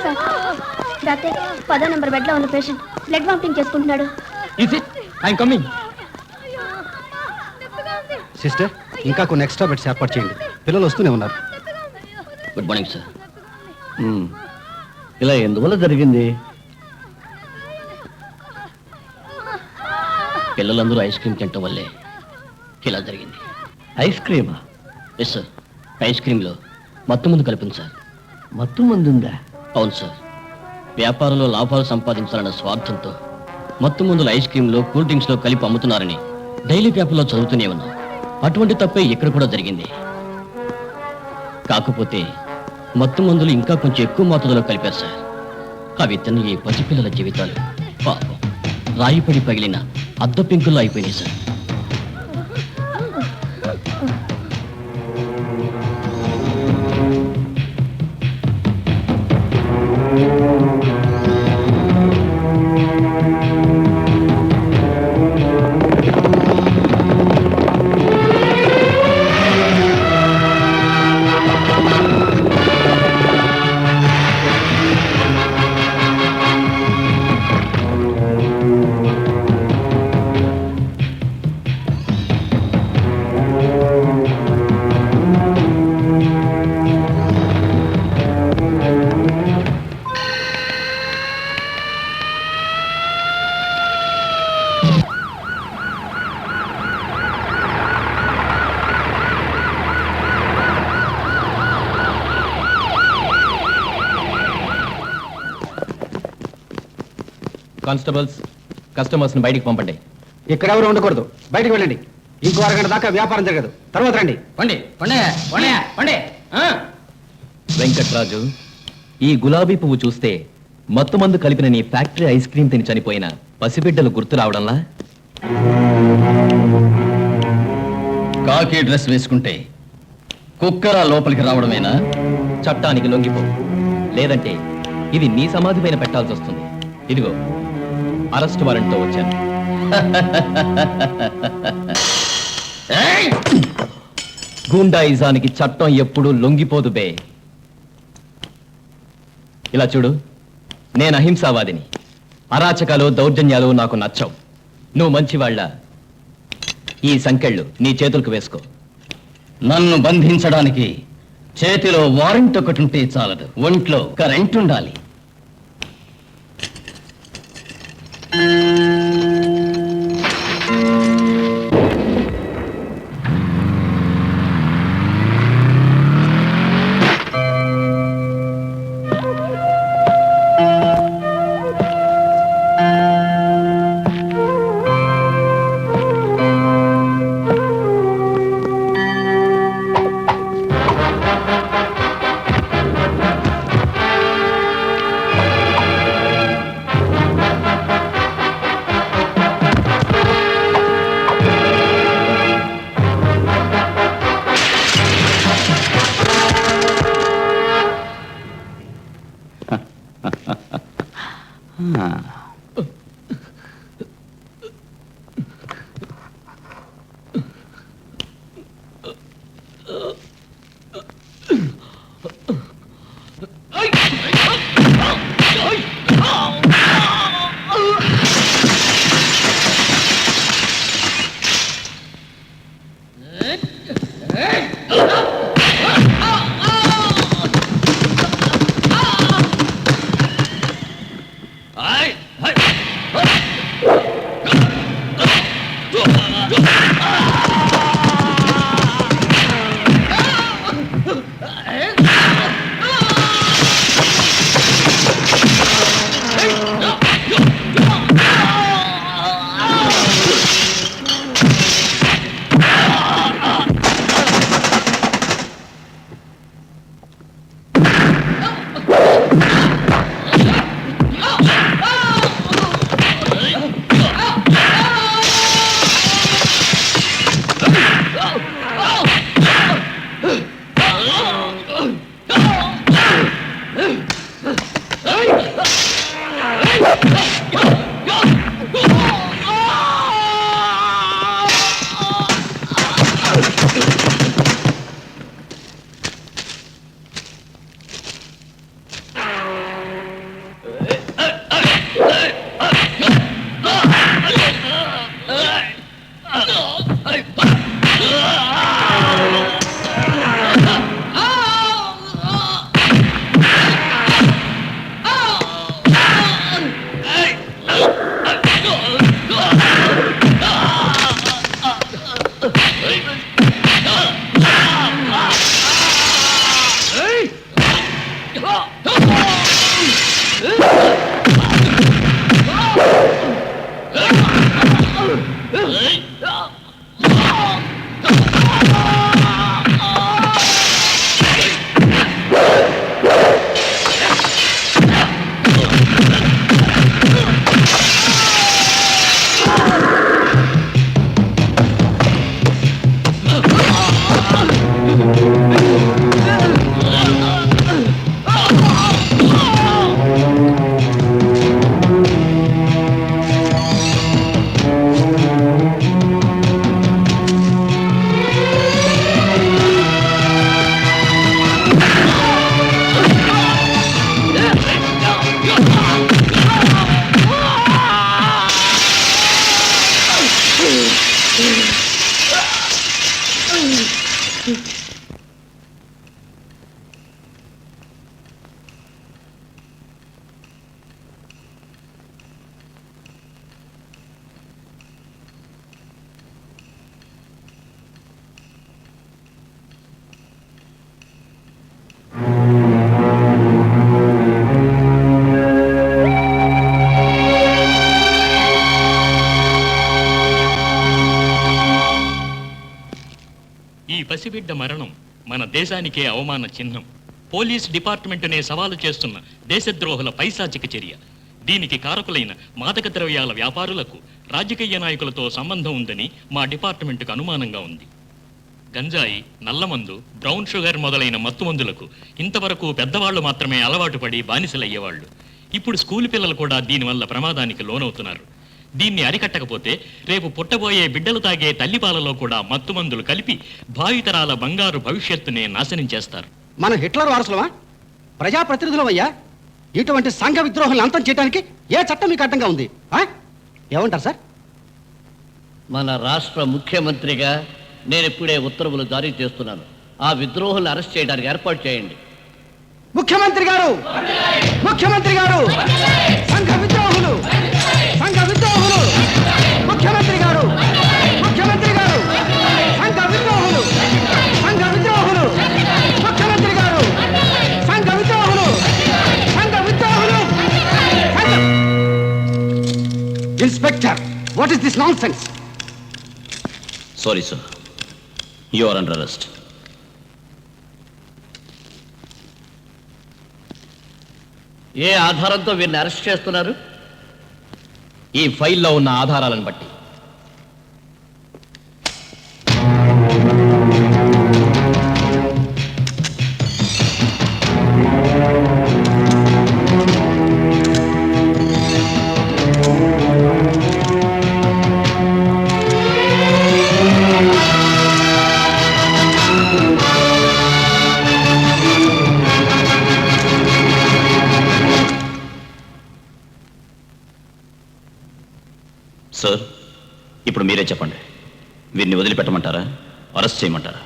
Sir doctor 10వ number bed లో ఉన్న పేషెంట్ బ్లడ్ వామిటింగ్ చేసుకుంటున్నాడు. సిస్టర్, ఇంకా కొన్ని ఎక్స్ట్రా బెడ్స్ ఏర్పాటు చేయండి. పిల్లలు వస్తూనే ఉన్నారు. Good morning sir. ఇలా ఎందువల్ల జరిగింది? పిల్లలందరూ ఐస్ క్రీమ్ తినటం వల్లే ఇలా జరిగింది. ఐస్ క్రీమా? Yes sir. ఐస్ క్రీమ్లో మత్తు మందు కలిపింది సార్. మత్తు మందు ఉందా? అవును సార్. వ్యాపారంలో లాభాలు సంపాదించాలన్న స్వార్థంతో మత్తు మందులు ఐస్ క్రీమ్లో, కూల్ డ్రింక్స్లో కలిపి అమ్ముతున్నారని డైలీ పేపర్లో చదువుతూనే ఉన్నాం. అటువంటి తప్పే ఇక్కడ కూడా జరిగింది. కాకపోతే మత్తు మందులు ఇంకా కొంచెం ఎక్కువ మోతాదులో కలిపారు సార్. అవి తిన్న ఈ పసిపిల్లల జీవితాలు పాపం రాయిపడి పగిలిన అద్ద పెంకుల్లో అయిపోయినాయి సార్. కానిస్టేబుల్స్, కస్టమర్స్ ని బయటికి పంపండి. ఇక్కడ ఎవరు ఉండకూడదు. బయటికి వెళ్ళండి. ఇంకో అరగంట దాకా వ్యాపారం జరగదు. తర్వాత రండి. వెంకట్రాజు, ఈ గులాబీ పువ్వు చూస్తే మత్తు మందు కలిపిన నీ ఫ్యాక్టరీ ఐస్ క్రీమ్ తిని చనిపోయిన పసిబిడ్డలు గుర్తు రావడంలా? కాకి డ్రెస్ వేసుకుంటే కుక్కరా లోపలికి రావడమేనా? చట్టానికి లొంగిపో, లేదంటే ఇది నీ సమాధి పైన పెట్టాల్సి వస్తుంది. ఇదిగో అరెస్ట్ వారెంట్తో వచ్చాను. గూండాయిజానికి చట్టం ఎప్పుడూ లొంగిపోదు బే. ఇలా చూడు, నేను అహింసావాదిని. అరాచకాలు, దౌర్జన్యాలు నాకు నచ్చవు. నువ్వు మంచివాళ్ళ ఈ సంకెళ్ళు నీ చేతులకు వేసుకో. నన్ను బంధించడానికి చేతిలో వారెంట్ ఒకటి ఉంటే చాలదు, ఒంట్లో కరెంట్ ఉండాలి. ఆడబిడ్డ మరణం మన దేశానికే అవమాన చిహ్నం. పోలీస్ డిపార్ట్మెంటునే సవాలు చేస్తున్న దేశద్రోహుల పైశాచిక చర్య. దీనికి కారకులైన మాదక ద్రవ్యాల వ్యాపారులకు రాజకీయ నాయకులతో సంబంధం ఉందని మా డిపార్ట్మెంటుకు అనుమానంగా ఉంది. గంజాయి, నల్లమందు, బ్రౌన్ షుగర్ మొదలైన మత్తుమందులకు ఇంతవరకు పెద్దవాళ్లు మాత్రమే అలవాటు పడి బానిసలయ్యేవాళ్లు. ఇప్పుడు స్కూల్ పిల్లలు కూడా దీనివల్ల ప్రమాదానికి లోనవుతున్నారు. దీన్ని అరికట్టకపోతే రేపు పుట్టబోయే బిడ్డలు తాగే తల్లిపాలలో కూడా మత్తుమందులు కలిపి భావితరాల బంగారు భవిష్యత్తునే నాశనం చేస్తారు. మన హిట్లర్ వారసులమా? ప్రజాప్రతినిధులమయ్యా. ఇటువంటి సంఘ విద్రోహాలను అంతం చేయడానికి ఏ చట్టం మీకు అడ్డంగా ఉంది? ఏమంటారు సార్? మన రాష్ట్ర ముఖ్యమంత్రిగా నేను ఇప్పుడే ఉత్తర్వులు జారీ చేస్తున్నాను. ఆ విద్రోహులను అరెస్ట్ చేయడానికి ఏర్పాటు చేయండి. ముఖ్యమంత్రి గారు, ముఖ్యమంత్రి గారు, సంఘ విద్రోహులు, సంఘ విద్రోహులు, ముఖ్యమంత్రి గారు, ముఖ్యమంత్రి గారు, సంఘ విద్రోహులు, సంఘ విద్రోహులు, ముఖ్యమంత్రి గారు, సంఘ విద్రోహులు, సంఘ విద్రోహులు. Inspector, what is this nonsense? Sorry sir, you are under arrest. ఏ ఆధారంతో వీరిని అరెస్ట్ చేస్తున్నారు? ఈ ఫైల్లో ఉన్న ఆధారాలను బట్టి. సార్, ఇప్పుడు మీరే చెప్పండి, వీరిని వదిలిపెట్టమంటారా, అరెస్ట్ చేయమంటారా?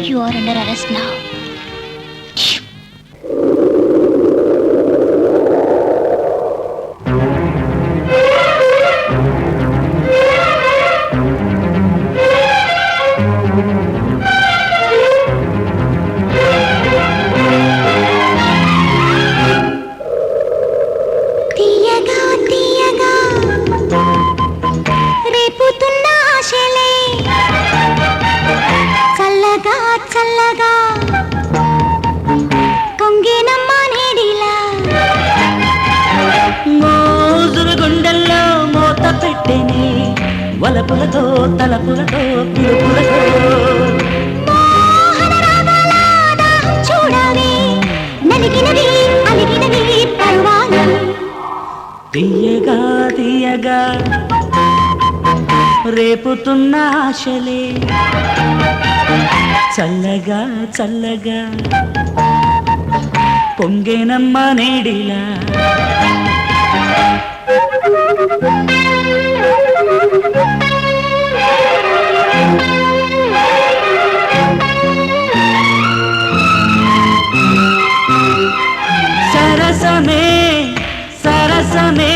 You are under arrest now. తీయగా తీయగా రేపుతున్న ఆశలే చల్లగా చల్లగా కొంగేనమ్మ నేడిలా మోజుల గుండెల్లో మోత పెట్టెని వలపులతో తలపులతో పిలుపులతో మోహన రాగాల దాహం చూడాలి నలిగినవి అలిగినవి పర్వాలు తీయగా తీయగా రేపుతున్న ఆశలే చల్లగా చల్లగా పొంగేనమ్మ నేడిలా సరసమే సరసమే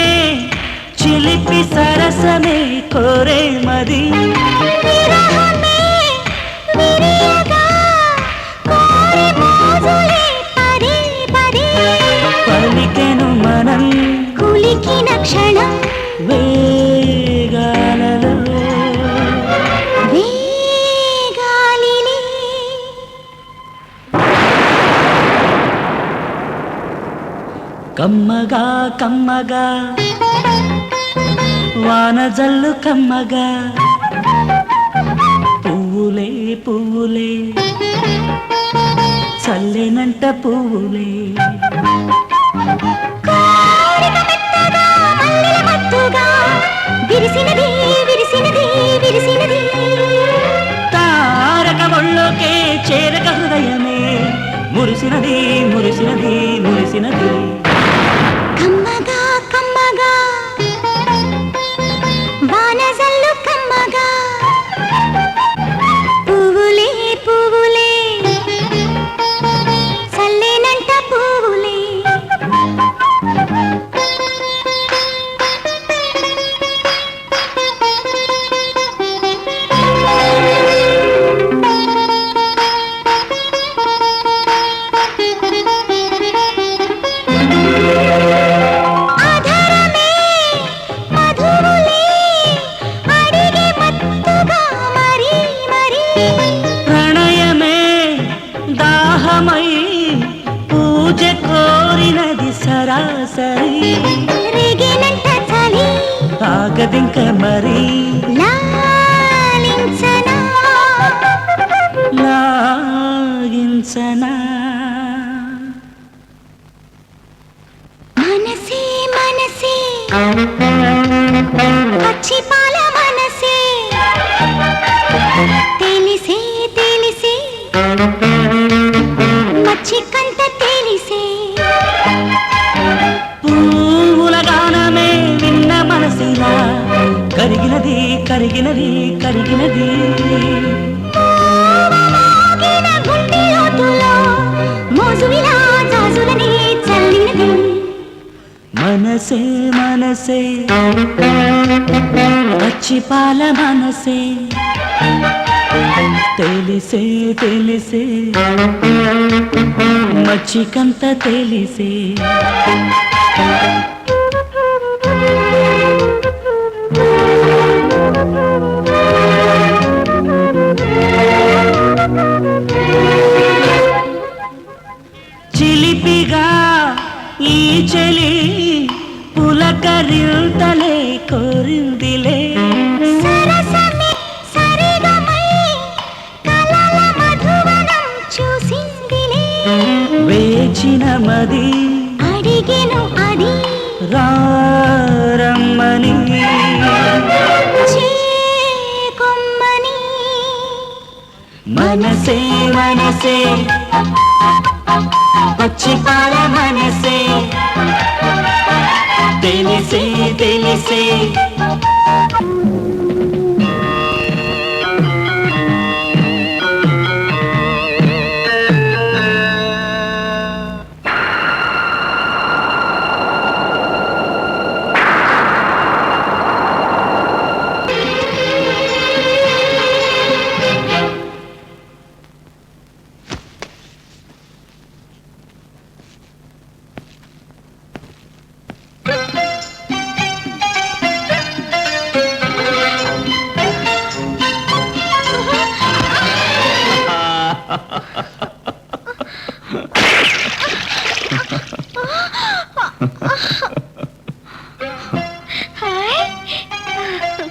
చిలిపి సరసమే కోరే మది విరహమే విరియగా కోరి మోజులే పదే పదే పలికెను మనం కులికిన క్షణం వేగాలలో వేగాలిని కమ్మగా కమ్మగా వాన జల్లు కమ్మగా పువ్వులే పువ్వులే చల్లెనంట పువ్వులే విరిసినది విరిసినది విరిసినది తారక ఒళ్ళోకే చేరక హృదయమే మురిసినది మురిసినది మురిసినది కమ్మగా కమ్మగా వానజల్లు కమ్మగా పువ్వులే పువ్వులే చల్లేనంట పువ్వులే ఆధారమే మధువులే అడిగే మత్తుగా మరి మరి ప్రణయమే దాహమై పూజ కోరినది సరాసరి రేగేనంట చలి తాగదింక మరి లాలించనా లాగించనా మనసే మనసే పచ్చి పాల మనసే తెలిసే తెలిసే మచ్చి కంట తెలిసే పువ్వుల గానమే విన్న మనసిలా కరిగినది కరిగినది కరిగినది మోగిన గుండె లోతులో మోజువిలా జాజులని చల్లినది మనసే మనసే పచ్చి పాల మనసే తెలిసే తెలిసే మచ్చికంత తెలిసే చిలిపిగా ఈ చెలి పులకరింతలే కోరిందిలే సరసమే సరిగమై కలల మధువనం చూసిందిలే వేచిన మది అడిగెను అది రారమ్మని చేకొమ్మని మనసే మనసే పచ్చి పాల మనసే తెలిసే తెలిసే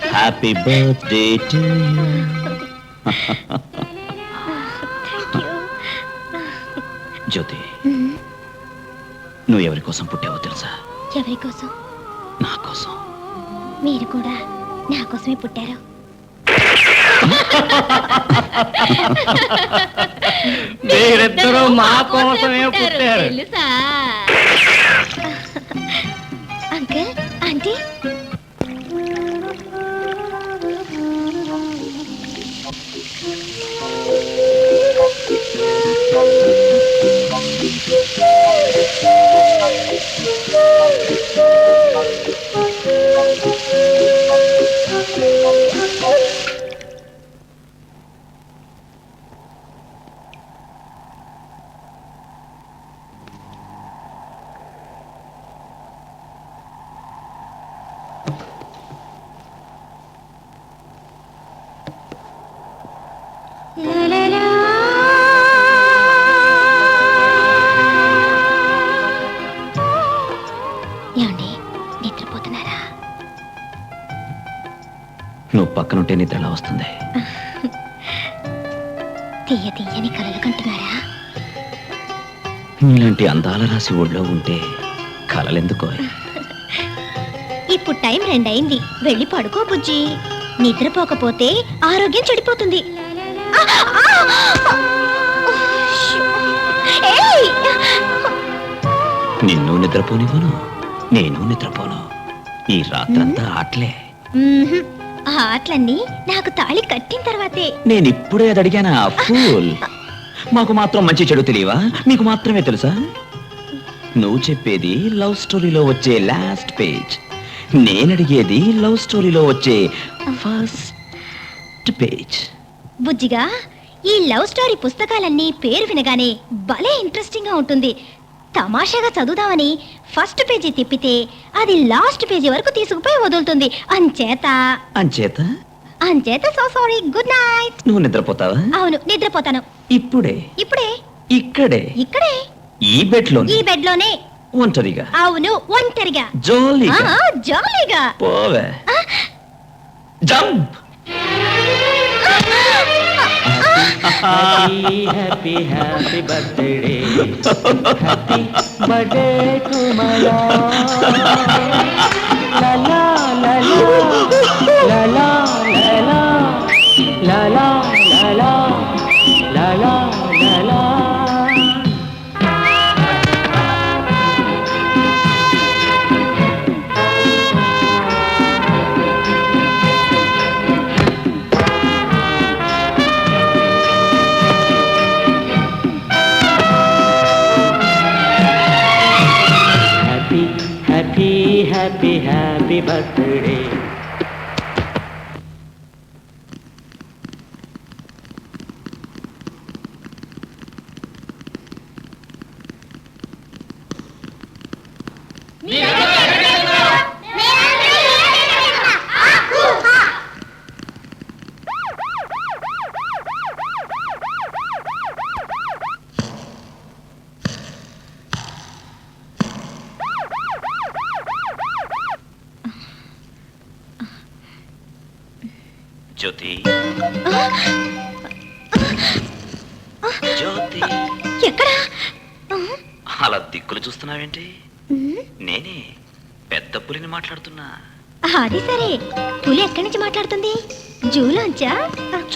హ్యాపీ బర్త్డే టు యూ జ్యోతి నువ్వు ఎవరి కోసం పుట్టావో తెలుసా? ఎవరి కోసం? నా కోసం. మీరు కూడా నా కోసమే పుట్టారు. మీరిద్దరూ మా కోసమే పుట్టారు. తెలుసా అంకుల్ ఆంటీ? ఏమండి నిద్రపోతున్నారా? పక్కనుంటే నిద్ర ఎలా వస్తుంది? తీయ తీయని కలలు కంటున్నారా? నీలాంటి అందాల రాసి ఒళ్ళో ఉంటే కలలెందుకో? ఇప్పుడు టైం 2 అయింది, వెళ్ళి పడుకో బుజ్జి. నిద్రపోకపోతే ఆరోగ్యం చెడిపోతుంది. ఆ! ఆ! ఏయ్! నిన్ను నిద్రపోనివ్వను, నేను నిద్రపోను. ఈ రాత్రంతా ఆటలే. మ్మ్హ్మ్. ఆ ఆటలన్నీ నాకు తాళి కట్టిన తర్వాతే. నేనిప్పుడే అది అడిగానా? ఫూల్. మాకు మాత్రం మంచి చెడు తెలియవా? మీకు మాత్రమే తెలుసా? నువ్వు చెప్పేది లవ్ స్టోరీలో వచ్చే లాస్ట్ పేజ్, నేనడిగేది లవ్ స్టోరీలో వచ్చే ఫస్ట్ పేజ్. బుజ్జిగా, ఈ లవ్ స్టోరీ పుస్తకాలన్నీ పేరు వినగానే భలే ఇంట్రెస్టింగ్ గా ఉంటుంది. తమాషాగా చదువుదామని ఫస్ట్ పేజీ తిప్పితే అది లాస్ట్ పేజీ వరకు తీసుకుపోయి వదులుతుంది. అంచేత అంచేత సో సారీ, గుడ్ నైట్. నువ్వు నిద్రపోతావా? అవును, నిద్రపోతాను. ఇప్పుడే? ఇక్కడే? ఇక్కడే ఈ బెడ్లో? ఈ బెడ్ లోనే. ఒంటరిగా? అవును, ఒంటరిగా. జాలీగా? జాలీగా. పోవే. Jump. Happy happy birthday, happy birthday to my love. లా లా లా లా లా లా లా లా లా లా లా లా. Happy happy birthday. Jyoti, Jyoti, ఎక్కడా? అలా దిక్కులు చూస్తున్నావేంటి? నేనే పెద్ద పులిని మాట్లాడుతున్నా. అది సరే, పులి ఎక్కడి నుంచి మాట్లాడుతుంది? జూలోంచా?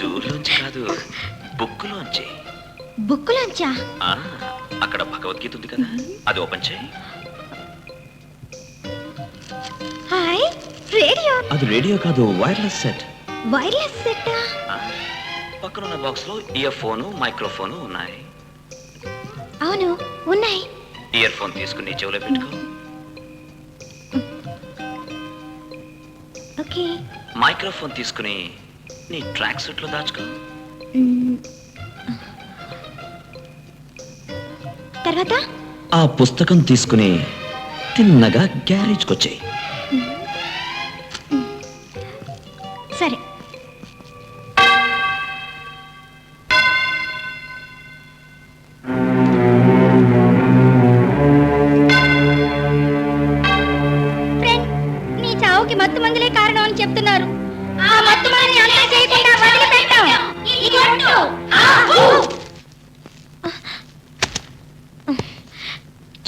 జూలోంచి కాదు, బుక్కులోంచి. బుక్కులోంచా? అక్కడ భగవద్గీత ఉంది కదా, అది ఓపెన్ చేయి. Hi, radio. అది రేడియో కాదు, వైర్లెస్ సెట్. వైర్లెస్ సెట్టా? పక్కనున్న బాక్స్ లో ఇయర్ ఫోను, మైక్రోఫోను ఉన్నాయి. అవును, ఉన్నాయి. ఇయర్ ఫోన్ తీసుకుని చెవులో పెట్టుకో. ఓకే. మైక్రోఫోన్ తీసుకుని నీ ట్రాక్ సూట్ లో దాచుకో. తర్వాత ఆ పుస్తకం తీసుకుని తిన్నగా గ్యారేజ్కి వచ్చాయి. సరే. ఫ్రెండ్, నీ చావుకి మత్తు మందులే కారణం అని చెప్తున్నారు. ఆ మత్తు మందుని అంతా చేయకుండా వదిలిపెట్టాం. ఇది ఒట్టు.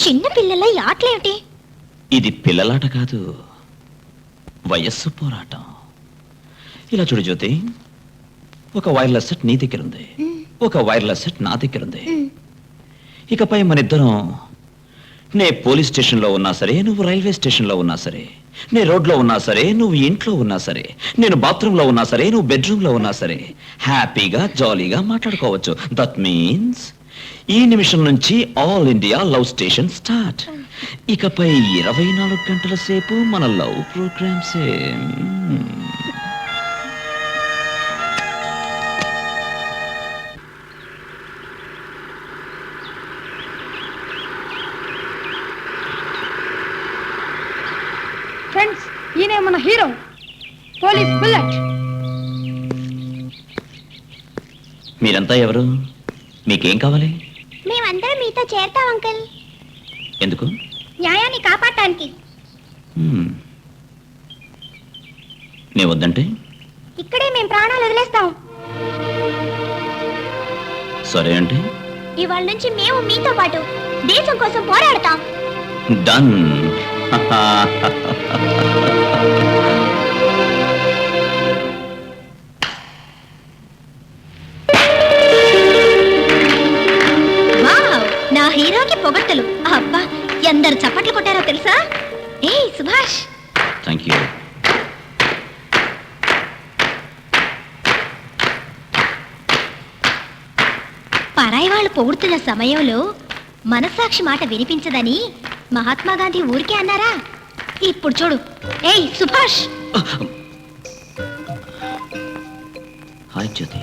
చిన్న పిల్లల ఈ ఆటలేమిటి? ఇది పిల్లలాట కాదు, వయస్సు పోరాటం. ఇలా చూడు జ్యోతి, ఒక వైర్లెస్ సెట్ నీ దగ్గర ఉంది, ఒక వైర్లెస్ సెట్ నా దగ్గర ఉంది. ఇకపై మన ఇద్దరం, నే పోలీస్ స్టేషన్లో ఉన్నా సరే, నువ్వు రైల్వే స్టేషన్లో ఉన్నా సరే, నే రోడ్లో ఉన్నా సరే, నువ్వు ఇంట్లో ఉన్నా సరే, నేను బాత్రూంలో ఉన్నా సరే, నువ్వు బెడ్రూమ్లో ఉన్నా సరే, హ్యాపీగా జాలీగా మాట్లాడుకోవచ్చు. దట్ మీన్స్ ఈ నిమిషం నుంచి all India love station start. ఇకపై 24 గంటల సేపు మన లవ్ ప్రోగ్రామ్సే. ఫ్రెండ్స్, ఈయనే మన హీరో, పోలీస్ బుల్లెట్. మీరంతా ఎవరు? మీకేం కావాలి? మేమందరం మీతో చేరతాం అంకుల్. ఎందుకు? న్యాయాన్ని కాపాడటానికి. నే వద్దంటే ఇక్కడే మేము ప్రాణాలు వదిలేస్తాం. సరే అంటే ఇవాళ నుంచి మేము మీతో పాటు దేశం కోసం పోరాడతాం. డన్. వావ్, నా హీరోకి పొగడ్తలు. అబ్బా, ఎందరు చప్పట్లు కొట్టారో తెలుసా? ఏయ్ సుభాష్, థ్యాంక్ యూ. పరాయి వాళ్ళు పొగుడుతున్న సమయంలో మనస్సాక్షి మాట వినిపించదని మహాత్మా గాంధీ ఊరికే అన్నారా? ఇప్పుడు చూడు. ఏయ్ సుభాష్, హాయ్ జ్యోతి.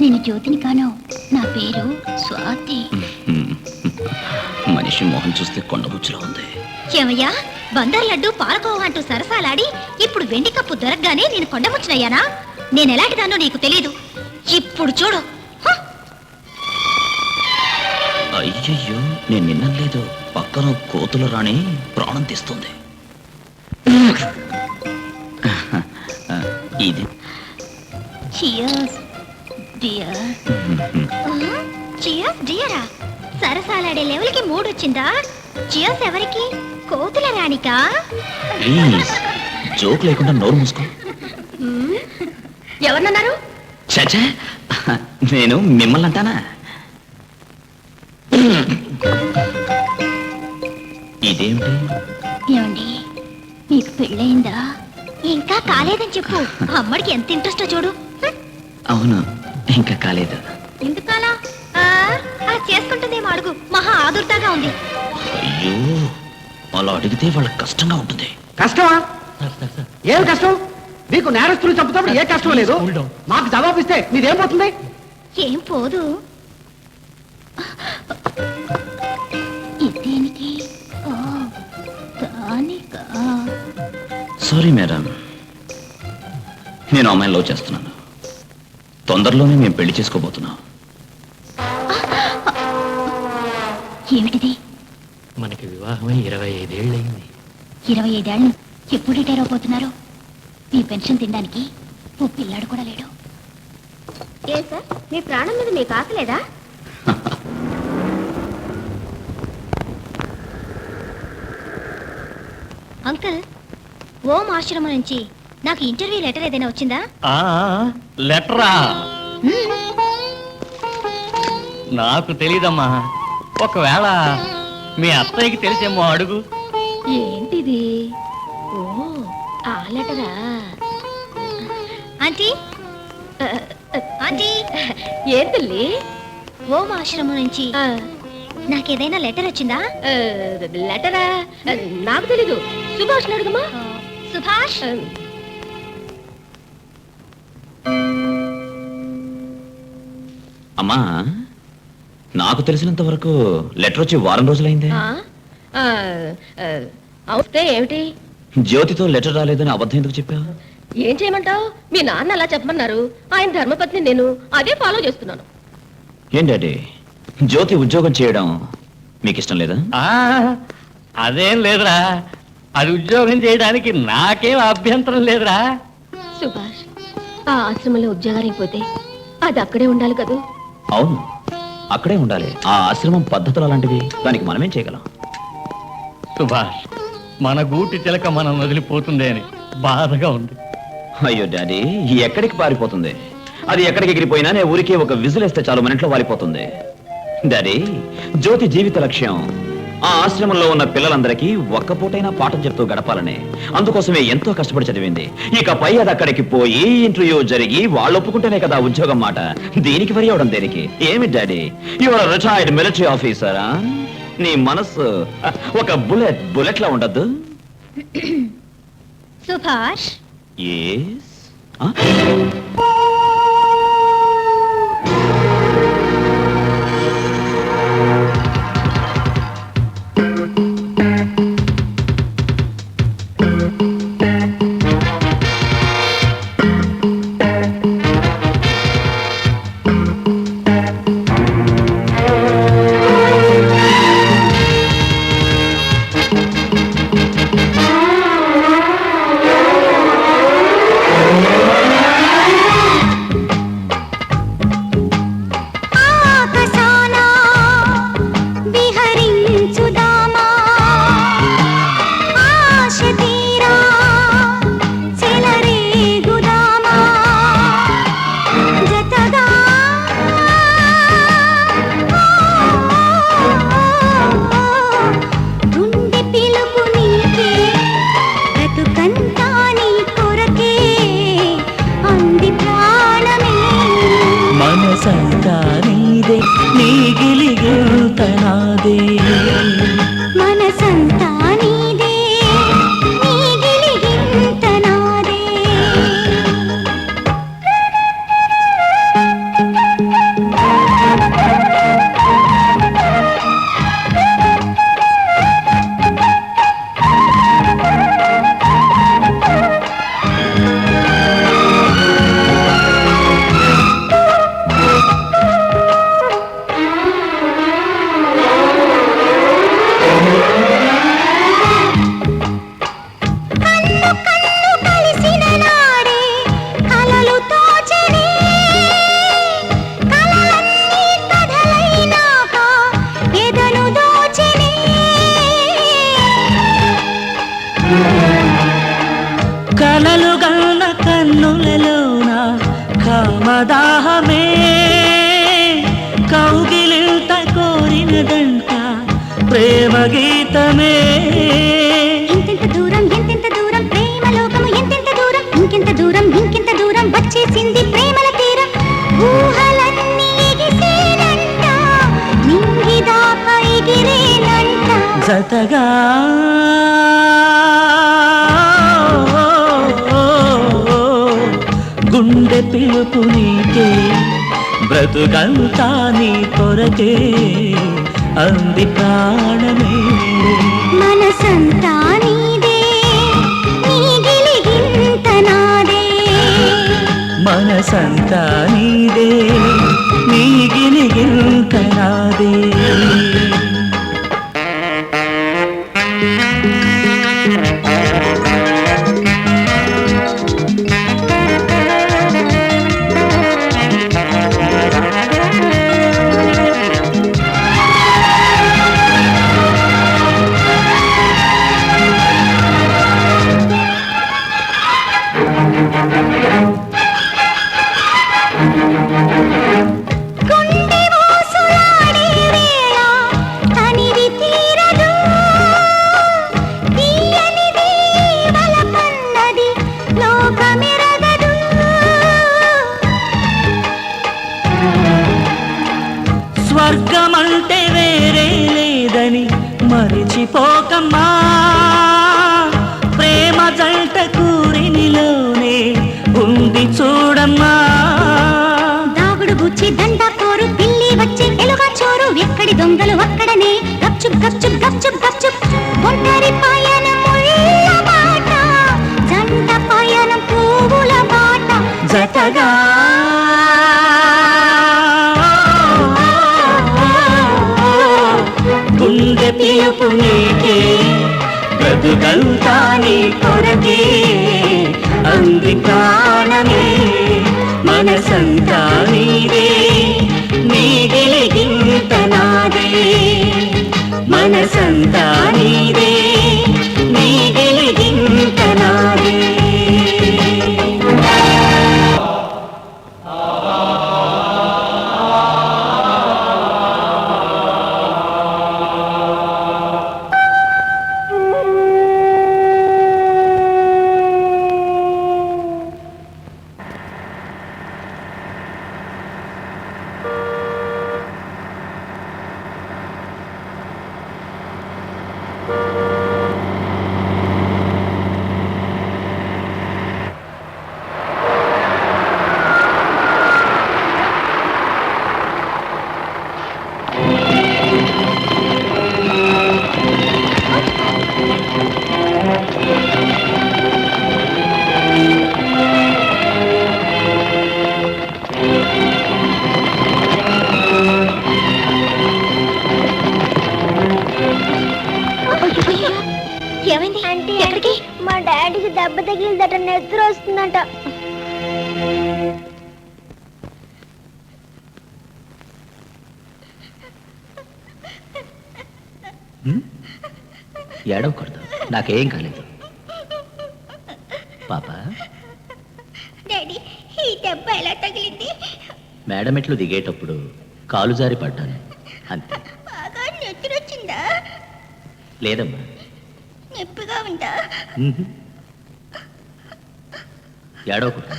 నేను జ్యోతిని కాను, నా పేరు స్వాతి. మనిషి మొహం చూస్తే కొండముచ్చులో ఉంది. ఏమయ్యా, బందర్ లడ్డు పాలకోవ అంటూ సరసాలాడి ఇప్పుడు వెండి కప్పు దొరకగానే నేను కొండముచ్చినయ్యానా? నేను ఎలాంటిదాన్నో నీకు తెలీదు. ఇప్పుడు చూడు. హ! అయ్యయ్యో, నేను నిన్నలేదు. పక్కన కోతుల రాణి ప్రాణం తీస్తుంది. ఇది చియర్స్ డియర్. చియర్స్ డియరా? సరసాలాడే లెవెల్కి మూడొచ్చిందా? చియర్స్ ఎవరికి? కోతుల రాణికా? ప్లీజ్ జోక్ లేకుండా నోరు మూసుకో. ఎవరన్నారు? చచ్చా, నేను మిమ్మల్ని అంటానా? ఇదేమిటి? ఏమండి, మీకు పెళ్ళయిందా? ఇంకా కాలేదని చెప్పు. అమ్మడికి ఎంత ఇంట్రెస్టో చూడు. అవును, ఇంకా కాలేదు. ఎందుకలా? చేసుకుంటుందేమో అడుగు. మహా ఆదుర్దాగా ఉంది. అయ్యో, అలా అడిగితే వాళ్ళకి కష్టంగా ఉంటుంది. కష్టమా? ఏం కష్టం? మీకు నేరస్తులు చంపుతాప్పుడు ఏ కష్టం లేదు. మాకు జవాబు ఇస్తే మీదేం పోతుంది? ఏం పోదు. ఇదేనికి? ఓ, దానికా? సారీ మేడం, నేను అమ్మాయిని లవ్ చేస్తున్నాను. తొందరలోనే మేము పెళ్లి చేసుకోబోతున్నాం. ఏమిటిది? మనకి వివాహమై 25 ఏళ్ళయింది. 25 ఏళ్ళు ఎప్పుడు రిటైర్ అయిపోతున్నారు? మీ పెన్షన్ తినడానికి ఓ పిల్లాడు కూడా లేడు. ఏ సార్, మీ ప్రాణం మీద మీకు ఆశ లేదా? అంకుల్, ఓం ఆశ్రమం నుంచి నాకు ఇంటర్వ్యూ లెటర్ ఏదైనా వచ్చిందా? లెటరా? నాకు తెలీదమ్మా. ఒకవేళ మీ అత్తయ్యకి తెలిసేమో అడుగు. ఏంటిది? ఓ, ఆ లెటరా? ఆంటీ, ఆంటీ, ఏం తల్లి? ఓం ఆశ్రమం నుంచి నాకేదైనా లెటర్ వచ్చిందా? లెటరా? నాకు తెలీదు. సుభాష్ అడుగమ్మా. సుభాష్, అమ్మా, నాకు తెలిసినంత వరకు లెటర్ వచ్చి వారం రోజులైందే. అవుతే ఏమిటి? జ్యోతితో లెటర్ రాలేదని అబద్ధం ఎందుకు చెప్పావు? ఏం చేయమంటావు? మీ నాన్న అలా చెప్పమన్నారు. ఆయన ధర్మపత్ని, నేను అదే ఫాలో చేస్తున్నాను. ఏం డాడీ, జ్యోతి ఉద్యోగం చేయడం మీకు ఇష్టం లేదా? అదేం లేదురా. అది ఉద్యోగం చేయడానికి నాకేం అభ్యంతరం లేదురా. సుభాష్, ఆ ఆశ్రమంలో ఉద్యోగానికి పోతే అది అక్కడే ఉండాలి కదూ? అవును, అక్కడే ఉండాలి. ఆ ఆశ్రమం పద్ధతులు అలాంటివి. దానికి మనమేం చేయగలం? సుభాష్, మన గూటి చిలక మనం వదిలిపోతుంది అని బాధగా ఉంది. అయ్యో డాడీ, ఎక్కడికి పారిపోతుంది? అది ఎక్కడికి ఎగిరిపోయినా నేను ఊరికే ఒక విజిలేస్తే చాలు, మన ఇంట్లో వాలిపోతుంది. డాడీ, జ్యోతి జీవిత లక్ష్యం ఆ ఆశ్రమంలో ఉన్న పిల్లలందరికీ ఒక్క పూటైనా పాఠం చెప్తూ గడపాలని. అందుకోసమే ఎంతో కష్టపడి చదివింది. ఇకపై అది అక్కడికి పోయి ఇంటర్వ్యూ జరిగి వాళ్ళు ఒప్పుకుంటేనే కదా ఉద్యోగం మాట. దీనికి వరి అవడం దేనికి? ఏమి డాడీ, యువర్ రిటైర్డ్ మిలిటరీ ఆఫీసరా? నీ మనసు ఒక బుల్లెట్ లా ఉండద్దు? సుభాష్, ఎస్. మనసంతా నీదే నీ గిలిగిల్త నాదే మనసంతా నీదే నీ గిలిగింత నాదే కలిసిన నాడే కలలు తోచనే కలలన్నీ కథలైనాక ఎదను దోచనే కలలు గల్ల కన్నులలోన కామదాహమే కౌగిలింత కోరినదంట ప్రేమ గీతమే ఇంకెంత దూరం ప్రేమ లోకము ఎంతెంత దూరం ఇంకెంత దూరం వచ్చేసింది ప్రేమల తీరం ఊహలన్నీ ఎగిసేనంట నింగిదాకా ఎగిరేనంట జతగా గుండె పిలుపు నీకే బ్రతుకంతా నీ కొరకే అంది ప్రాణమే మనసంతా నీదే నీ గిలిగింత నాదే మనసంతా నీదే నీ గిలిగిల్త నాదే గుండె ఊసులాడే వేళ తనివి తీరదు తీయనిది వలపన్నది లోకమెరగదు స్వర్గమంటే వేరే లేదని మరిచిపోకమ్మా ప్రేమ జంట కూరినిలోనే ఉంది చూడమ్మా దాగుడు బుచ్చి దండ కోరు పిల్లి వచ్చి ఎలుగా చోరు ఎక్కడి దొంగలు అక్కడనే గప్చుప్ గప్చుప్ గప్చుప్ గప్చుప్ ఒంటరి పయనం ముళ్ళ బాట జంట పయనం పువ్వుల బాట జతగా గుండె పిలుపు నీకే బ్రతుకంతా నీ కొరకే అంది ప్రాణమే మనసంతా నీదే నీ గిలిగింత నాదే మనసంతా నీదే నీ గిలిగింత నాదే ఏమైంది అంటే ఎక్కడికి మా డాడీకి దెబ్బ తగిలిందట నిద్ర వస్తుందంట ఏడవకూడదు, నాకేం కాలేదు. పాప, డాడీ ఈ దెబ్బ ఎలా తగిలింది? మేడమెట్లు దిగేటప్పుడు కాలు జారి పడ్డాను అంతే. బాగా నిద్ర వచ్చిందా? లేదమ్మా. నొప్పిగా ఉందా? ఏడవకూడదు.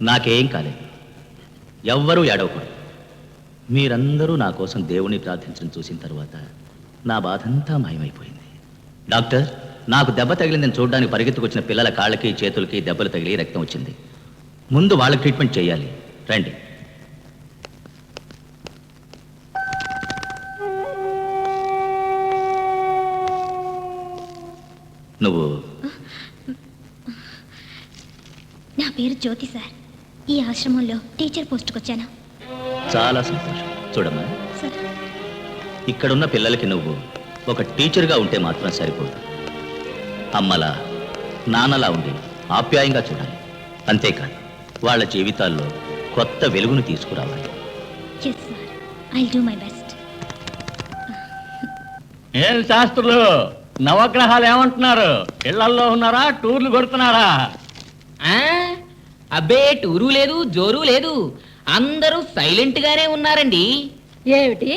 నాకేం కాలేదు. ఎవ్వరూ ఏడవకూడదు. మీరందరూ నా కోసం దేవుణ్ణి ప్రార్థించడం చూసిన తర్వాత నా బాధంతా మాయమైపోయింది. డాక్టర్, నాకు దెబ్బ తగిలిందని చూడడానికి పరిగెత్తుకొచ్చిన పిల్లల కాళ్ళకి చేతులకి దెబ్బలు తగిలి రక్తం వచ్చింది. ముందు వాళ్ళకి ట్రీట్మెంట్ చేయాలి. రండి. నువ్వు? నా పేరు జ్యోతి సార్. ఈ ఆశ్రమంలో టీచర్ పోస్ట్కి వచ్చాను. చాలా సంతోషం. చూడమ్మా, సార్, ఇక్కడున్న పిల్లలకి నువ్వు ఒక టీచర్గా ఉంటే మాత్రం సరిపోదు. అమ్మలా నాన్నలా ఉండి ఆప్యాయంగా చూడాలి. అంతేకాదు, వాళ్ళ జీవితాల్లో కొత్త వెలుగును తీసుకురావాలి. Yes sir, I do my best. ఏం శాస్త్రులు, నవగ్రహాలు ఏమంటున్నారు? ఇళ్లల్లో ఉన్నారా, టూర్లు కొడుతున్నారా? అబ్బే, టూరు లేదు, జోరు లేదు. అందరూ సైలెంట్ గానే ఉన్నారండి. ఏమిటి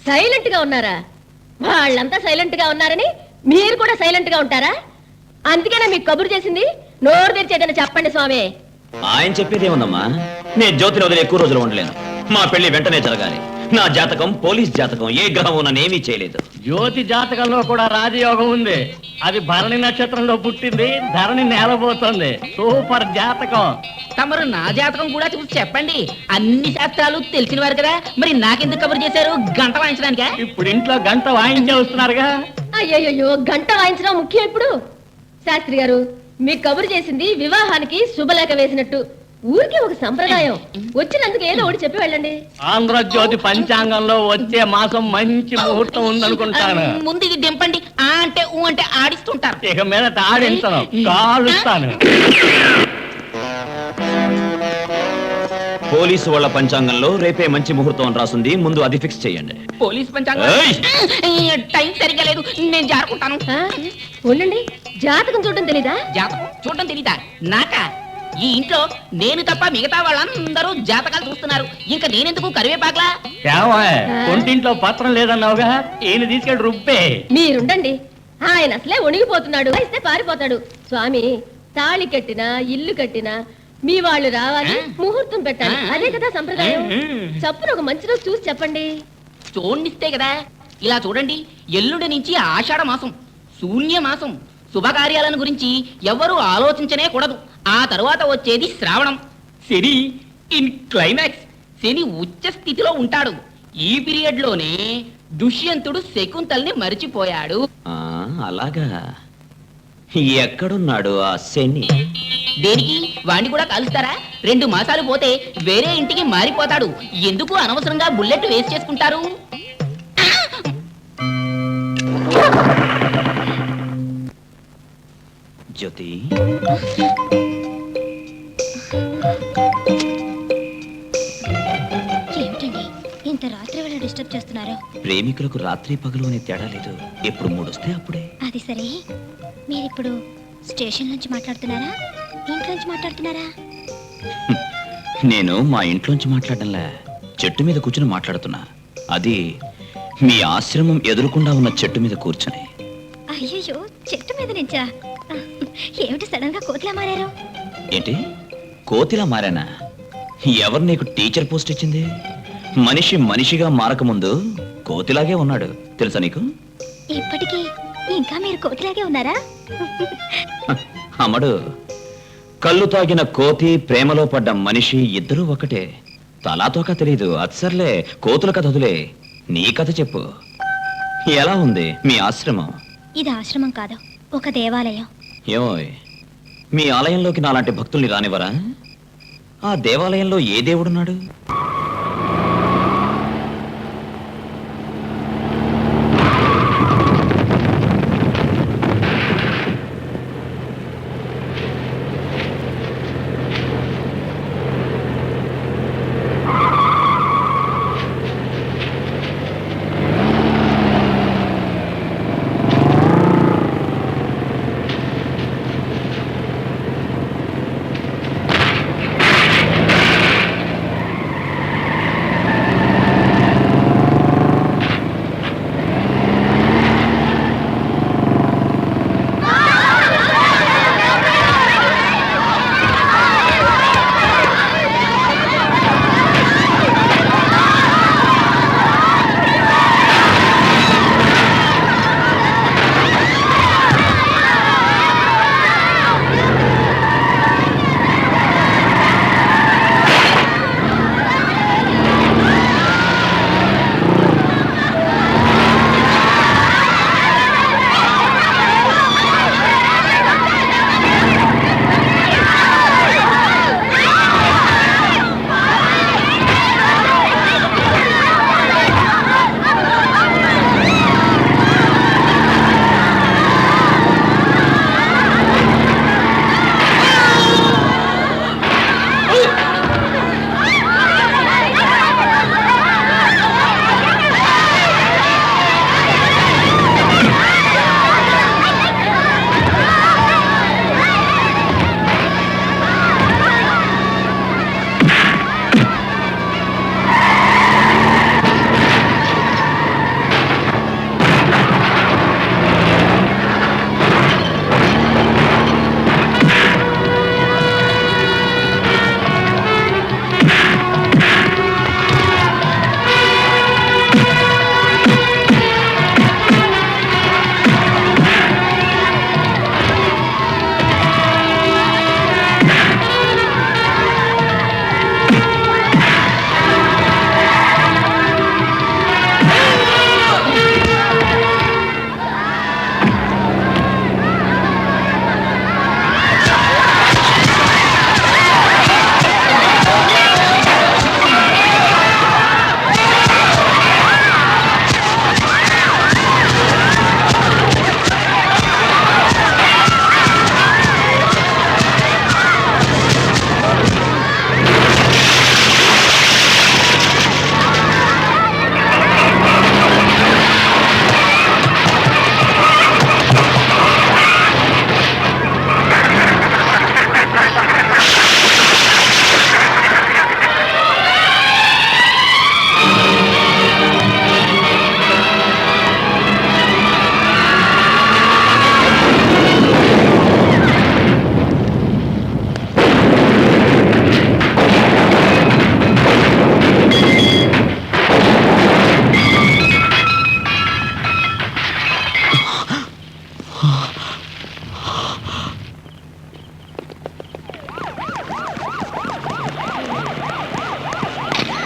సైలెంట్ గా ఉన్నారా? వాళ్ళంతా సైలెంట్ గా ఉన్నారని మీరు కూడా సైలెంట్ గా ఉంటారా? అందుకేనా మీకు కబురు చేసింది? నోరు తెరిచేదని చెప్పండి స్వామి. ఆయన చెప్పేదేముందమ్మా, నేను జ్యోతిని వదిలి ఎక్కువ రోజులు ఉండలేను. మా పెళ్లి వెంటనే జరగాలి. నా జాతకం పోలీస్ జాతకం, ఏ గ్రహం నన్నేమీ చేయలేదు. జ్యోతి జాతకంలో కూడా రాజయోగం ఉంది. అది భరణి నక్షత్రంలో పుట్టింది, ధరణి నేలబోతోంది. సూపర్ జాతకం. తమరు నా జాతకం కూడా చూసి చెప్పండి. అన్ని శాస్త్రాలు తెలిసినవారు కదా, మరి నాకెందుకు కబురు చేశారు? గంట వాయించడానికా? ఇప్పుడు ఇంట్లో గంట వాయించే వస్తున్నారుగా. అయ్యయ్యో, గంట వాయించడం ముఖ్యం ఇప్పుడు. శాస్త్రి గారు, మీకు కబురు చేసింది వివాహానికి శుభలేఖ వేసినట్టు. ఊరికి ఒక సంప్రదాయం. వచ్చినందుకు ఏదో ఒకటి చెప్పి వెళ్ళండి. ఆంధ్రజ్యోతి పంచాంగంలో వచ్చే మాసం మంచి ముహూర్తం ఉందనుకుంటాను. ముందు ఇది దింపండి. ఆ అంటే ఊ అంటే ఆడిస్తుంటారు. ఇక మీద ఆడించను, కాలుస్తాను. పోలీసు వాళ్ళ పంచాంగంలో రేపే మంచి ముహూర్తం అని రాసుంది. ముందు అది ఫిక్స్ చేయండి. పోలీస్ పంచాంగం టైం సరిగా లేదు, నేను జారుకుంటాను. ఉండండి, జాతకం చూడడం తెలీదా? జాతకం చూడడం తెలీదా? నాకా? ఈ ఇంట్లో నేను తప్ప మిగతా వాళ్ళందరూ జాతకాలు చూస్తున్నారు. ఇంకా నేనెందుకు కరివేపాకలా? ఒంటింట్లో పత్రం లేదన్నావుగా, ఈయన తీసుకెళ్ళి రుబ్బే. మీరుండండి, ఆయన అసలే వణిగిపోతున్నాడు. ఇస్తే పారిపోతాడు. స్వామి, తాళి కట్టినా ఇల్లు కట్టినా మీ వాళ్ళు రావాలి, ముహూర్తం పెట్టాలి. అదే కదా సంప్రదాయం. చప్పున ఒక మంచి రోజు చూసి చెప్పండి. చూడనిస్తే కదా. ఇలా చూడండి, ఎల్లుండి నుంచి ఆషాఢ మాసం, శూన్య మాసం. శుభకార్యాలను గురించి ఎవ్వరూ ఆలోచించనే కూడదు. ఆ తరువాత వచ్చేది శ్రావణం. శని ఇన్ క్లైమాక్స్. శని ఉచ్చ స్థితిలో ఉంటాడు. ఈ పీరియడ్ లోనే దుష్యంతుడు శకుంతల్ని మరిచిపోయాడు. అలాగా? ఎక్కడున్నాడు ఆ శని? దేనికి? వాణ్ణి కూడా కాలుస్తారా? 2 మాసాలు పోతే వేరే ఇంటికి మారిపోతాడు. ఎందుకు అనవసరంగా బుల్లెట్ వేస్ట్ చేసుకుంటారు? జ్యోతి, ఏమిటండి ఇంత రాత్రి వేళ డిస్టర్బ్ చేస్తున్నారు? ప్రేమికులకు రాత్రి పగలు అనే తేడా లేదు. ఎప్పుడు మూడొస్తే అప్పుడే. అది సరే, మీరిప్పుడు స్టేషన్ నుంచి మాట్లాడుతున్నారా, ఇంట్లో నుంచి మాట్లాడుతున్నారా? నేను మా ఇంట్లోంచి మాట్లాడడంలా, చెట్టు మీద కూర్చుని మాట్లాడుతున్నా. అది మీ ఆశ్రమం ఎదురుకుండా ఉన్న చెట్టు మీద కూర్చుని. అయ్యయ్యో, చెట్టు మీద నుంచా? ఏమిటి సడన్ గా కోతిలా మారారు? ఏంటి, కోతిలా మారానా? ఎవరు నీకు టీచర్ పోస్ట్ ఇచ్చింది? మనిషి మనిషిగా మారకముందు కోతిలాగే ఉన్నాడు, తెలుసా నీకు? ఇప్పటికీ ఇంకా మీరు కోతిలాగే ఉన్నారా? అమ్మడు, కళ్ళు తాగిన కోతి, ప్రేమలో పడ్డ మనిషి ఇద్దరూ ఒకటే. తలాతోక తెలీదు. అత్సర్లే, కోతుల కథ వదిలే. నీ కథ చెప్పు. ఎలా ఉంది మీ ఆశ్రమం? ఇది ఆశ్రమం కాదు, ఒక దేవాలయం. ఏమోయ్, మీ ఆలయంలోకి నాలాంటి భక్తుల్ని రానివ్వరా? ఆ దేవాలయంలో ఏ దేవుడున్నాడు?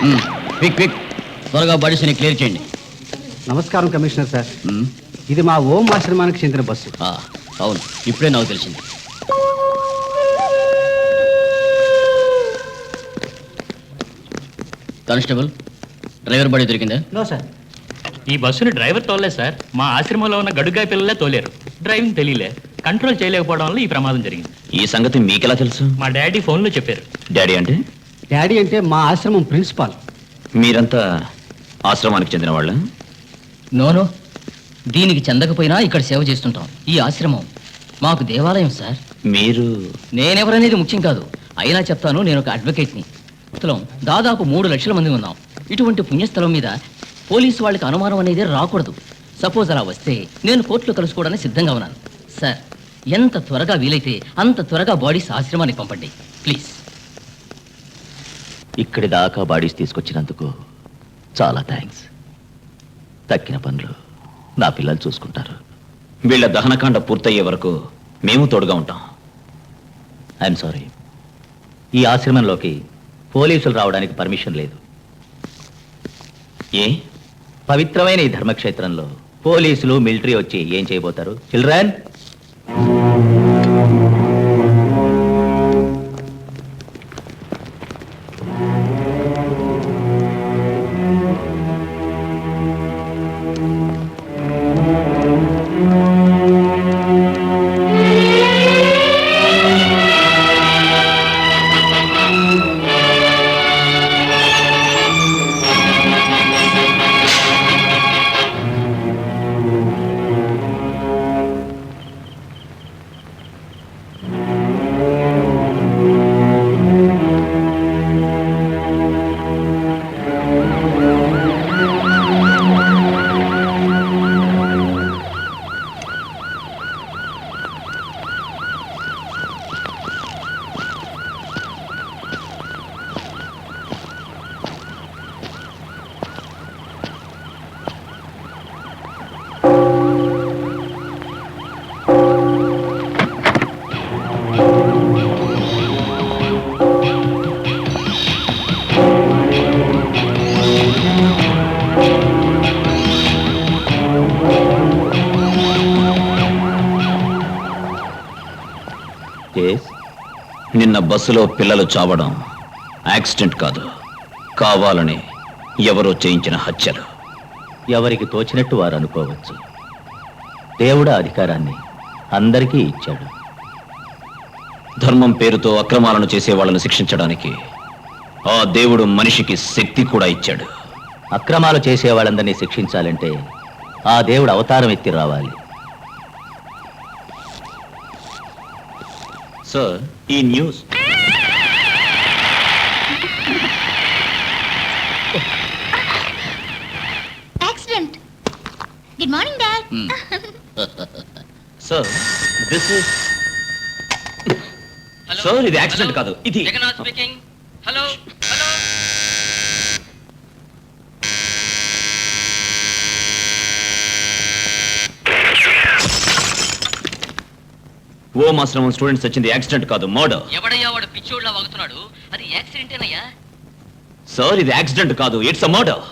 క్విక్ క్విక్, త్వరగా బాడీస్ని క్లియర్ చేయండి. నమస్కారం కమిషనర్ సార్. మ్మ్. ఇది మా ఓం ఆశ్రమానికి చెందిన బస్సు. అవును, ఇప్పుడే నాకు తెలిసింది. కానిస్టేబుల్, డ్రైవర్ బాడీ దొరికిందా? No sir. ఈ బస్సును డ్రైవర్ తోలలేదు సార్. మా ఆశ్రమంలో ఉన్న గడుగాయ పిల్లలే తోలేరు. డ్రైవింగ్ తెలియలే, కంట్రోల్ చేయలేకపోవడం వల్ల ఈ ప్రమాదం జరిగింది. ఈ సంగతి మీకెలా తెలుసు? మా డాడీ ఫోన్లో చెప్పారు. డాడీ అంటే? డాడీ అంటే మా ఆశ్రమం ప్రిన్సిపాల్. మీరంతా ఆశ్రమానికి చెందిన వాళ్ళ? నోనో, దీనికి చెందకపోయినా ఇక్కడ సేవ చేస్తుంటాం. ఈ ఆశ్రమం మాకు దేవాలయం సార్. మీరు? నేనెవరనేది ముఖ్యం కాదు, అయినా చెప్తాను. నేను ఒక అడ్వకేట్ని. స్థలం దాదాపు 3 లక్షల మంది ఉన్నాం. ఇటువంటి పుణ్యస్థలం మీద పోలీసు వాళ్ళకి అనుమానం అనేది రాకూడదు. సపోజ్ అలా వస్తే నేను కోర్టులో కలుసుకోవడానికి సిద్ధంగా ఉన్నాను. సార్, ఎంత త్వరగా వీలైతే అంత త్వరగా బాడీస్ ఆశ్రమానికి పంపండి ప్లీజ్. ఇక్కడి దాకా బాడీస్ తీసుకొచ్చినందుకు చాలా థ్యాంక్స్. తక్కిన పనులు నా పిల్లలు చూసుకుంటారు. వీళ్ళ దహనకాండ పూర్తయ్యే వరకు మేము తోడుగా ఉంటాం. ఐఎమ్ సారీ, ఈ ఆశ్రమంలోకి పోలీసులు రావడానికి పర్మిషన్ లేదు. ఏ? పవిత్రమైన ఈ ధర్మక్షేత్రంలో పోలీసులు మిలిటరీ వచ్చి ఏం చేయబోతారు? చిల్డ్రన్, నిన్న బస్సులో పిల్లలు చావడం యాక్సిడెంట్ కాదు, కావాలని ఎవరో చేయించిన హత్యలు. ఎవరికి తోచినట్టు వారు అనుకోవచ్చు. దేవుడు ఆ అధికారాన్ని అందరికీ ఇచ్చాడు. ధర్మం పేరుతో అక్రమాలను చేసే వాళ్ళను శిక్షించడానికి ఆ దేవుడు మనిషికి శక్తి కూడా ఇచ్చాడు. అక్రమాలు చేసే వాళ్ళందరినీ శిక్షించాలంటే ఆ దేవుడు అవతారం ఎత్తి రావాలి. సార్, ఈ news accident. Good morning dad. Sir, this is sir, ఇది యాక్సిడెంట్ కాదు, ఇది హలో హలో. ఓం ఆశ్రమం స్టూడెంట్స్ వచ్చింది యాక్సిడెంట్ కాదు, మర్డర్. ఎవడయ్యా వాడు పిచ్చోడ్లా వాగుతున్నాడు? అది యాక్సిడెంటేనయ్యా. సార్, ఇది యాక్సిడెంట్ కాదు, ఇట్స్ అ మర్డర్.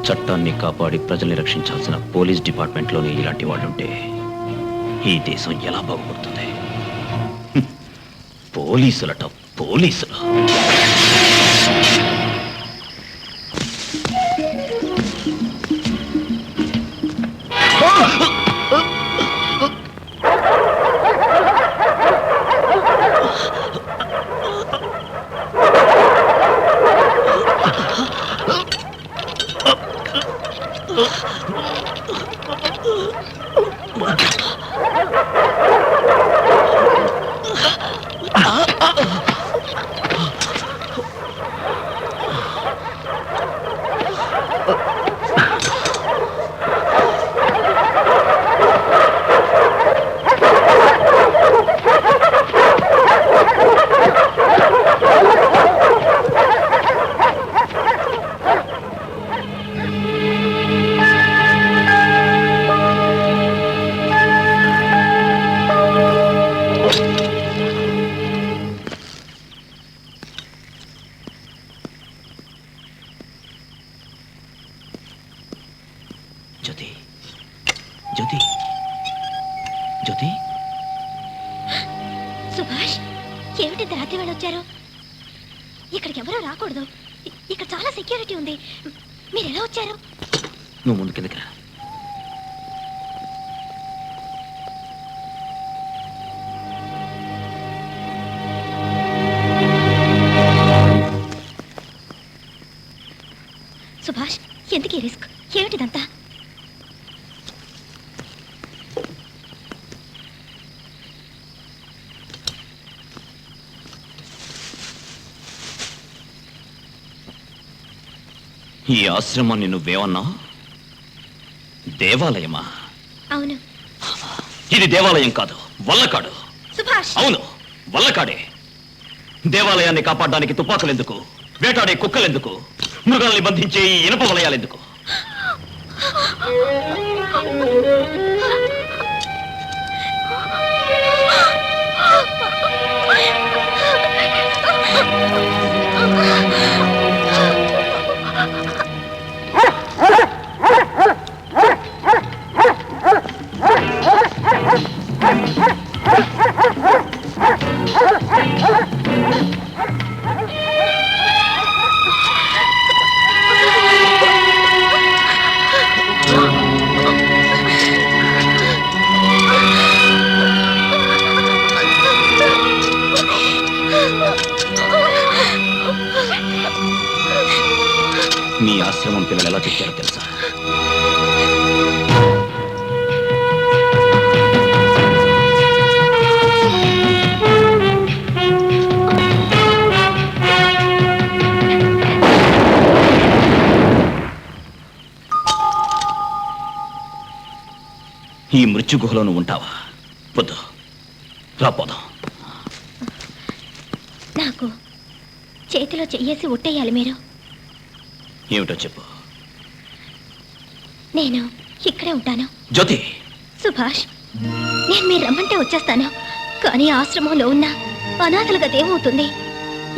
చట్టాన్ని కాపాడి ప్రజల్ని రక్షించాల్సిన పోలీస్ డిపార్ట్మెంట్లోనే ఇలాంటి వాళ్ళుంటే ఈ దేశం ఎలా బాగుపడుతుంది? పోలీసులట, పోలీసులు. జ్యోతి జ్యోతి జ్యోతి సుభాష్, ఏమిటి రాత్రి వాళ్ళు వచ్చారు? ఇక్కడికి ఎవరూ రాకూడదు. ఇక్కడ చాలా సెక్యూరిటీ ఉంది. మీరు ఎలా వచ్చారు? నువ్వు ముందు కిందకి రా. సుభాష్, ఎందుకు ఈ రిస్క్? ఏమిటిదంతా? ఈ ఆశ్రమాన్ని నువ్వేమన్నా? దేవాలయమా? అవును. ఇది దేవాలయం కాదు, వల్లకాడు. సుభాష్! అవును, వల్లకాడే. దేవాలయాన్ని కాపాడడానికి తుపాకులెందుకు? వేటాడే కుక్కలెందుకు? మృగాల్ని బంధించే ఈ ఇనప వలయాలెందుకు? మీ ఆశ్రమం పిల్లలు ఎలా చెప్తారో తెలుసా? ఈ మృత్యు గుహలో నువ్వు ఉంటావా? వద్దు, రాపోదాం. నాకు చేతిలో చెయ్యేసి ఒట్టేయాలి మీరు. ఏమిటో చెప్పు. నేను ఇక్కడే ఉంటాను. జ్యోతి! సుభాష్, నేను మీరు రమ్మంటే వచ్చేస్తాను. కానీ ఆశ్రమంలో ఉన్న అనాథలుగా ఏమవుతుంది?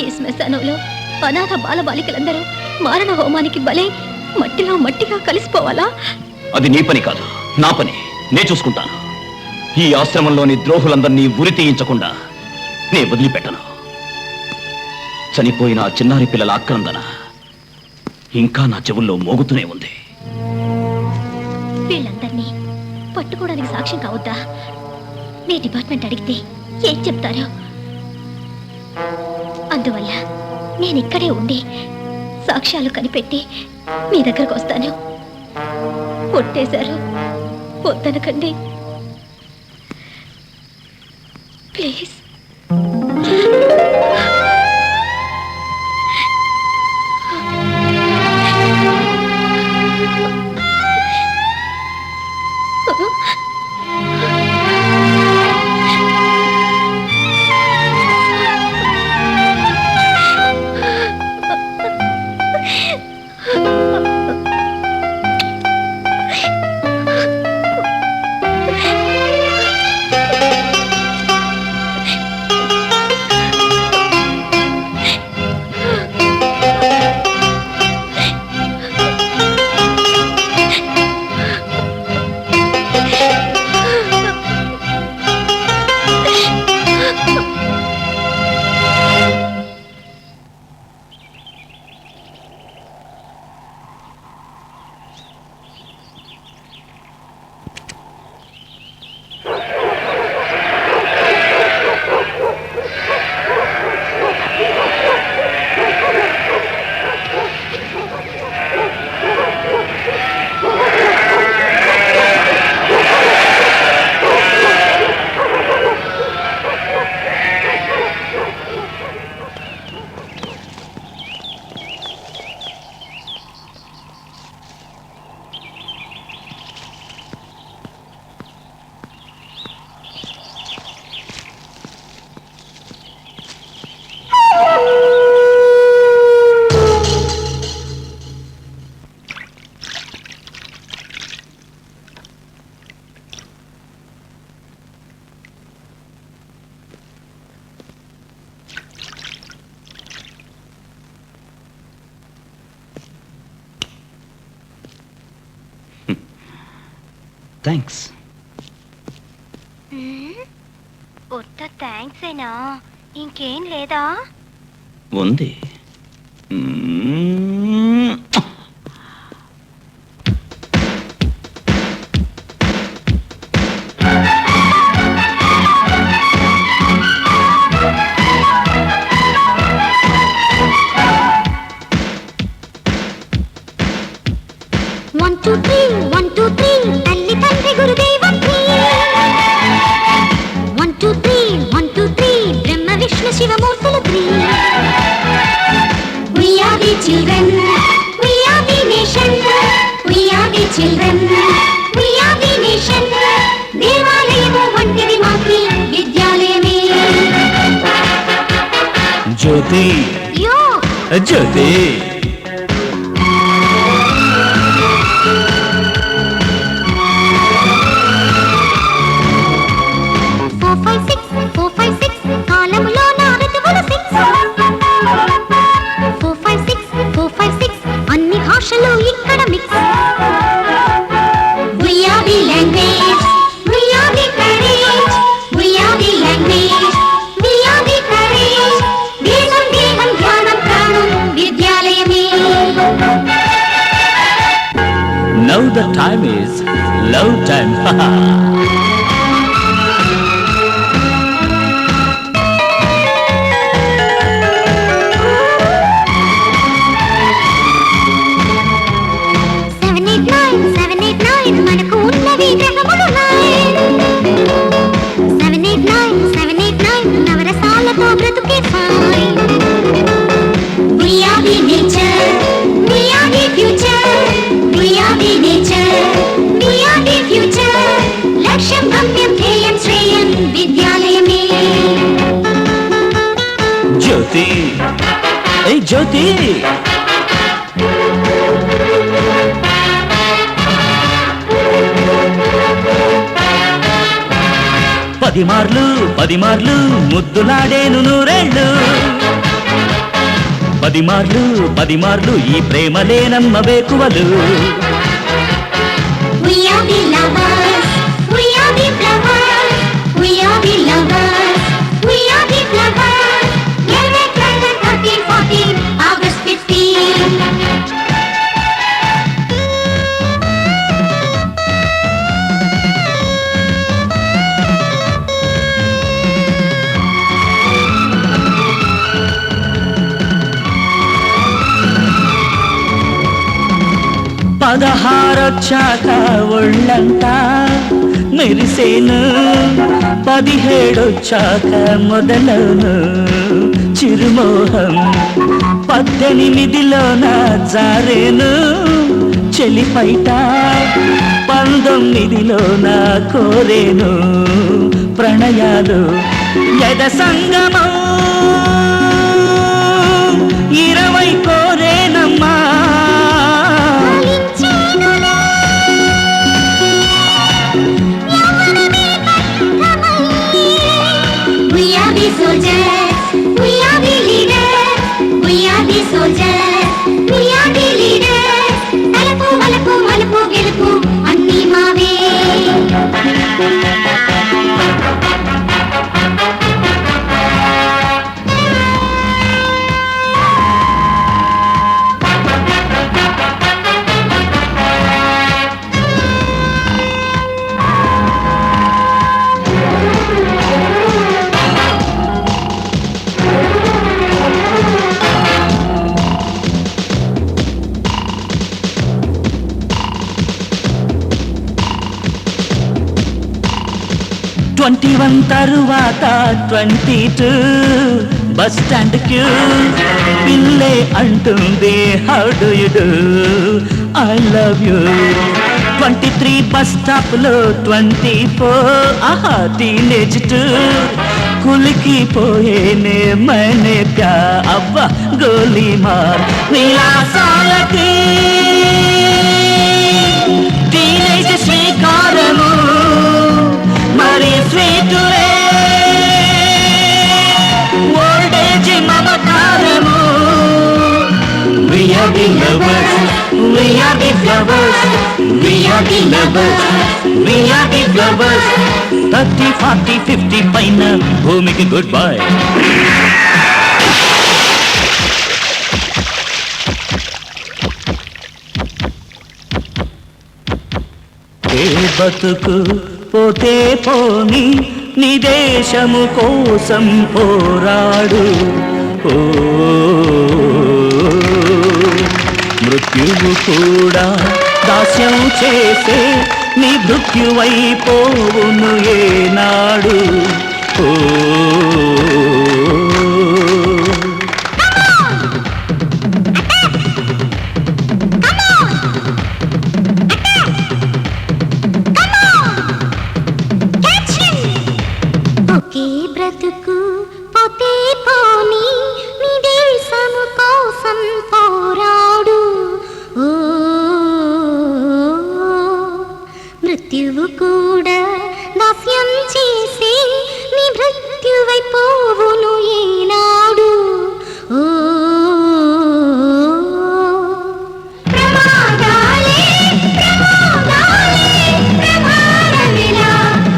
ఈ శ్మశానంలో అనాథ బాలబాలికలందరూ మారణ హోమానికి బలై మట్టిలో మట్టిగా కలిసిపోవాలా? అది నీ పని కాదు, నా పని. నే చూసుకుంటాను. ఈ ఆశ్రమంలోని ద్రోహులందరినీ ఉరి తీయించకుండా నే వదిలిపెట్టను. చనిపోయిన ఆ చిన్నారి పిల్లల ఆక్రందన ఇంకా నా చెవుల్లో మోగుతూనే ఉంది. వీళ్ళందరినీ పట్టుకోవడానికి సాక్ష్యం కావద్దా? మీ డిపార్ట్మెంట్ అడిగితే ఏం చెప్తారో? అందువల్ల నేను ఇక్కడే ఉండి సాక్ష్యాలు కనిపెట్టి మీ దగ్గరకు వస్తాను. కొట్టేశారు, వద్దనకండి ప్లీజ్. థ్యాంక్స్. ఉత్త థ్యాంక్స్ ఏనా, ఇంకేం లేదా? ఉంది. తల్లి తండ్రి గురుదేవం Brahma Vishnu శివమూర్తులు We are the children, we are the nation, we are the children, we are the nation. దేవాలయము వంటిది మాకి విద్యాలయమే. జ్యోతి యో జ్యోతి కాలములో నా ఋతువులు 456 అన్ని భాషలు ఇక్కడ mix. We are the language, we are the courage, we are the language, we are the courage. దేశం దేహం ధ్యానం ప్రాణం విద్యాలయమే. Now the time is love time. 789 మనకు ఉన్నవి గ్రహములు 789 నవరసాలతో బ్రతుకే fine. We are the nature, we are the future, we are the nature, we are the future. లక్ష్యం గమ్యం ధ్యేయం శ్రేయం విద్యాలయమే. జ్యోతి ఏ జ్యోతి పది మార్లు ముద్దులాడేను నూరేళ్ళు. 10 మార్లు ఈ ప్రేమ లేనమ్మ వేకువలు. We are the lovers, we are the flowers, we are the lovers, we are the flowers. 11, 12, 13, 14, August 15. పదహారొచ్చాక ఒళ్ళంతా మెరిసేను, 17 మొదలవును చిరుమోహం. 18 జారేను చెలిపైట, 19 కోరేను ప్రణయాలు. యద సంగమం 20 కోరేనమ్మా. We are the soldiers, we are the leaders, we are the soldiers, we are the leaders. తలపు వలపు మలుపు గెలుపు అన్నీ మావే. తరువాత 22 bus stand క్యూ. పిల్లే అంటుంది how do you do, I love you. 23 bus stop లో 24 ఆహా టీనేజ్ 2. కులికిపోయేనే మనే ప్యా అవ్వ గోలీ మార్. విలాసాలకి టీనేజ్ శ్రీకారము మరి స్వీటులే old age మమకారము. We are the lovers, We are the flowers, we are the lovers, we are the flowers. 30, 40, 50 పైన భూమికి గుడ్ బై. ఏ బతుకు పోతే పోని నీ దేశము కోసం పోరాడు. ఓ మృత్యువు కూడా దాస్యం చేసే నీ మృత్యువైపోవును ఏనాడు. ఓ ఒకే బ్రతుకు పోతే పోని నీ దేశము కోసం పోరాడు. ఓ మృత్యువు కూడా దాస్యం చేసి నీ మృత్యువైపోవును ఏనాడు. ఓ ప్రమాదాలే ప్రమాదాలే ప్రమాదమిలా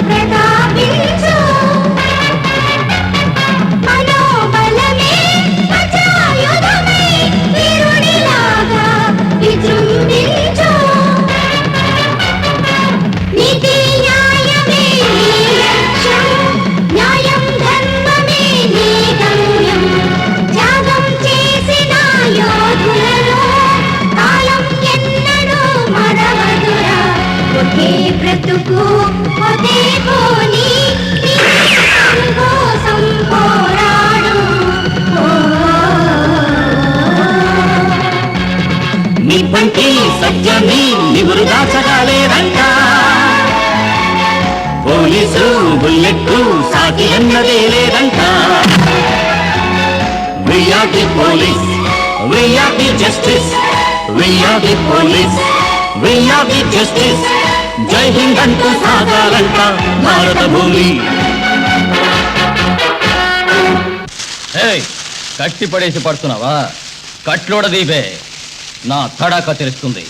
ప్రతాపించు. మనోబలమే వజ్రాయుధమై వీరుడిలాగా విజృంభించు. నీతి న్యాయమే నీ లక్ష్యం, న్యాయం ధర్మమే నీ గమ్యం. త్యాగం చేసిన యోధులను కాలం ఎన్నడూ మరవదురా. ఒకే బ్రతుకు ఒకే పోని నీ దేశం కోసం పోరాడు. నీ పంటి సత్యాన్ని నివురు దాచగాలేదంట. పోలీసు బుల్లెట్టు సాటి అన్నదే లేదంట. We are the police, we are the justice, we are the police, we are the justice. జై హింద్ అంటూ సాగాలంట భారత భూమి. కట్టి పడేసి పడుతున్నావా? కట్లోడ దీపే నా తడాక తెలుస్తుంది.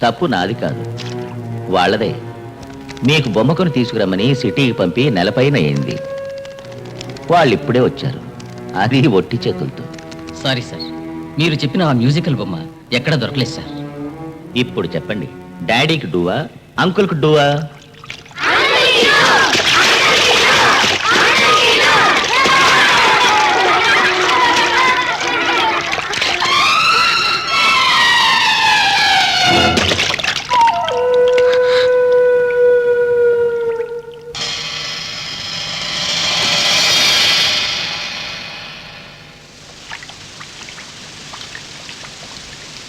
తప్పు నాది కాదు, వాళ్ళదే. మీకు బొమ్మకుని తీసుకురమ్మని సిటీకి పంపి నెలపైన అయింది. వాళ్ళు ఇప్పుడే వచ్చారు, అది ఒట్టి చేతులతో. సారీ సార్, మీరు చెప్పిన ఆ మ్యూజికల్ బొమ్మ ఎక్కడ దొరకలేదు సార్. ఇప్పుడు చెప్పండి, డాడీకి డూవా, అంకుల్కి డూవా?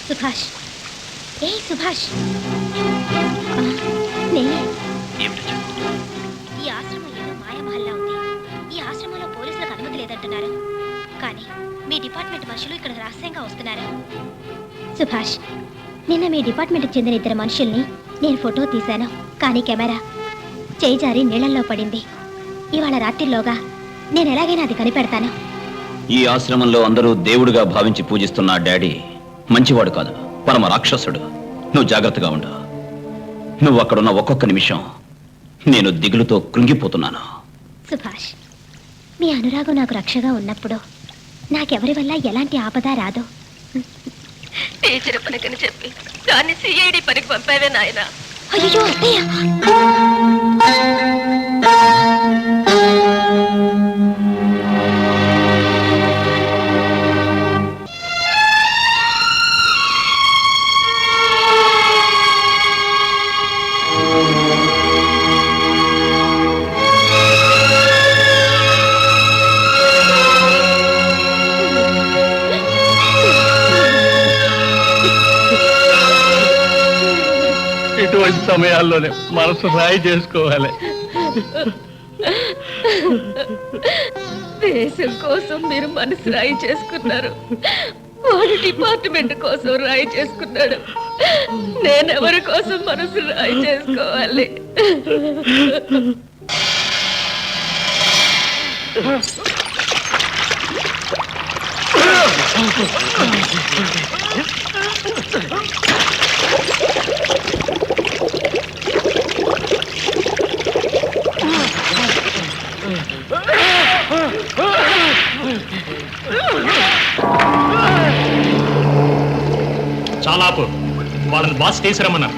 సుభాష్, ఏ సుభాష్, నేనే. ఈ ఆశ్రమం ఏదో మాయమహల్లా ఉంది. ఈ ఆశ్రమంలో పోలీసులకు అనుమతి లేదంటున్నారు, కానీ మీ డిపార్ట్మెంట్ మనుషులు ఇక్కడ రహస్యంగా వస్తున్నారు. సుభాష్, నిన్న మీ డిపార్ట్మెంట్కి చెందిన 2 మనుషుల్ని నేను ఫోటో తీశాను, కానీ కెమెరా చేయి జారి నీళ్లలో పడింది. ఇవాళ రాత్రిలోగా నేను ఎలాగైనా అది కనిపెడతాను. ఈ ఆశ్రమంలో అందరూ దేవుడిగా భావించి పూజిస్తున్న డాడీ మంచివాడు కాదు, పరమ రాక్షసుడు. నువ్వు జాగ్రత్తగా ఉండు. నువ్వు అక్కడున్న ఒక్కొక్క నిమిషం నేను దిగులుతో కృంగిపోతున్నాను. సుభాష్, మీ అనురాగం నాకు రక్షగా ఉన్నప్పుడు నాకెవరి వల్ల ఎలాంటి ఆపద రాదు. టీచర్ పనికని చెప్పి దాన్ని సిఐడి పనికి పంపావే నాయన. అయ్యో అత్తయ్య, ఇటువంటి సమయాల్లోనే మనసు రాయి చేసుకోవాలి. దేశం కోసం మీరు మనసు రాయి చేసుకున్నారు, వాడు డిపార్ట్మెంట్ కోసం రాయి చేసుకున్నాడు. నేనెవరి కోసం మనసు రాయి చేసుకోవాలి? చాలా వాళ్ళని బాస్ తీసుకురమ్మన్నారు.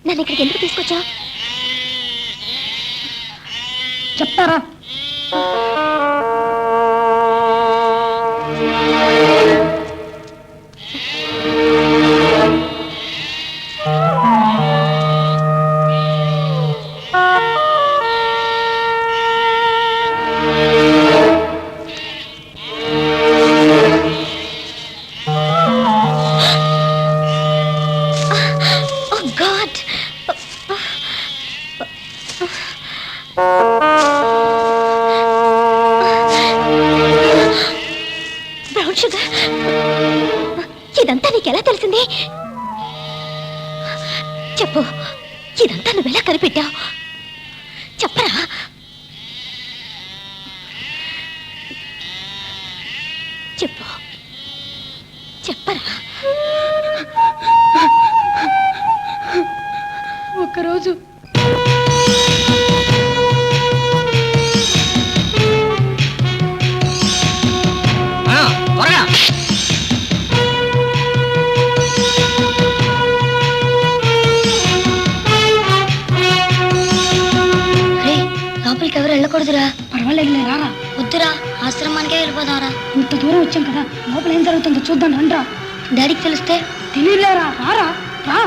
నన్ను ఇక్కడికి ఎందుకు తీసుకొచ్చావు? చెప్తారా? బ్రౌన్ షుగర్, ఇదంతా నీకెలా తెలిసింది? చెప్పు, ఇదంతా నువ్వెలా కనిపెట్టావు? చెప్పరా? చెప్పు, చెప్పరా? వెళ్ళకూడదురా. పర్వాలేదులే రారా. వద్దురా, ఆశ్రమానికే వెళ్ళిపోదారా. ఇంత దూరం వచ్చాం కదా, లోపల ఏం జరుగుతుందో చూద్దాం రండ్రా. డాడీకి తెలిస్తే? తెలియలేరా, రారా రా.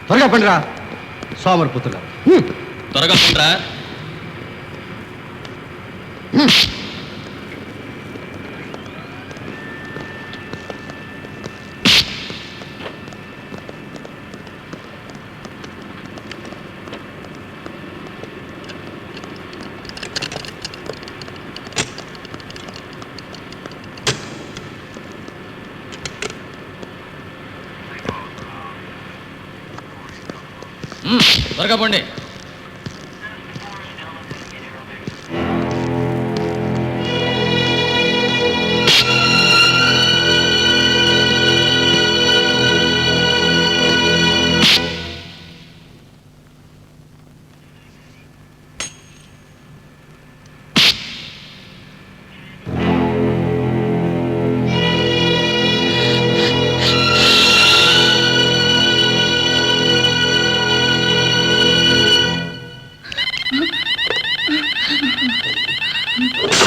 త్వరగా పండిరా సోమరిపుత్రులా. త్వరగా పండ్రా. త్వరగా పండి.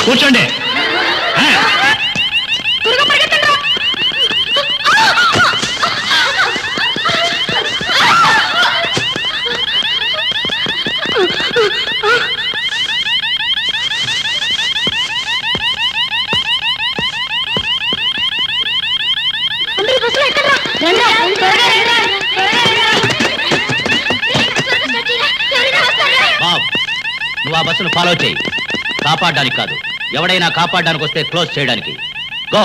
కూర్చోండి. బాబ్, నువ్వు ఆ బస్సును ఫాలో చేయి. కాపాడడానికి కాదు, ఎవడైనా కాపాడడానికి వస్తే క్లోజ్ చేయడానికి. గో.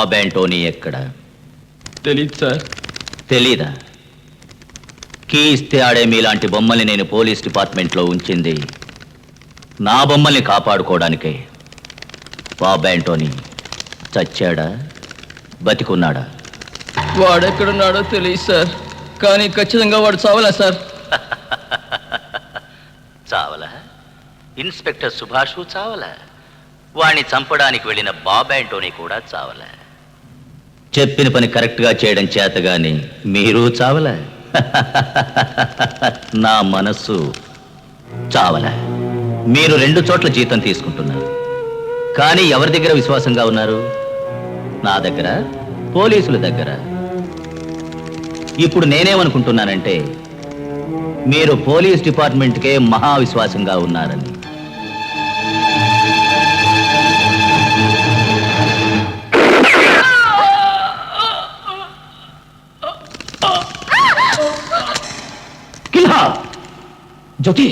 బాబ్ యాంటోనీ ఎక్కడ? తెలీదు సార్. తెలీదా? కీ ఇస్తే ఆడే మీలాంటి బొమ్మల్ని నేను పోలీస్ డిపార్ట్మెంట్లో ఉంచింది నా బొమ్మల్ని కాపాడుకోవడానికే. Bob Anthony చచ్చాడా, బతికున్నాడా? వాడెక్కడున్నాడో తెలియదు సార్, కానీ ఖచ్చితంగా వాడు చావలా సార్. చావలా? ఇన్స్పెక్టర్ సుభాషు చావలా? వాణ్ణి చంపడానికి వెళ్ళిన బాబ్ యాంటోనీ కూడా చావలా? చెప్పిన పని కరెక్ట్గా చేయడం చేతగాని మీరు చావలా? నా మనస్సు చావలా? మీరు 2 చోట్ల జీతం తీసుకుంటున్నారు, కానీ ఎవరి దగ్గర విశ్వాసంగా ఉన్నారు? నా దగ్గర, పోలీసుల దగ్గర. ఇప్పుడు నేనేమనుకుంటున్నానంటే మీరు పోలీస్ డిపార్ట్మెంట్కే మహావిశ్వాసంగా ఉన్నారని. జ్యోతి,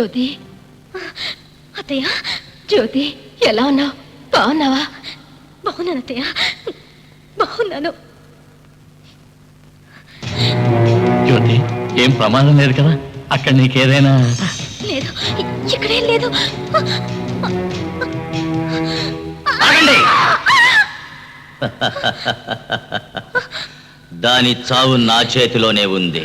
జ్యోతి, అత్తయ్య జ్యోతి ఎలా ఉన్నావు? బాగున్నావా? బాగున్నాను అత్తయ్య, బాగున్నాను. జ్యోతి, ఏం ప్రమాదం లేదు కదా? అక్కడ నీకేదైనా? లేదు, ఇక్కడేం లేదు. ఆగండి. దాని చావు నా చేతిలోనే ఉంది.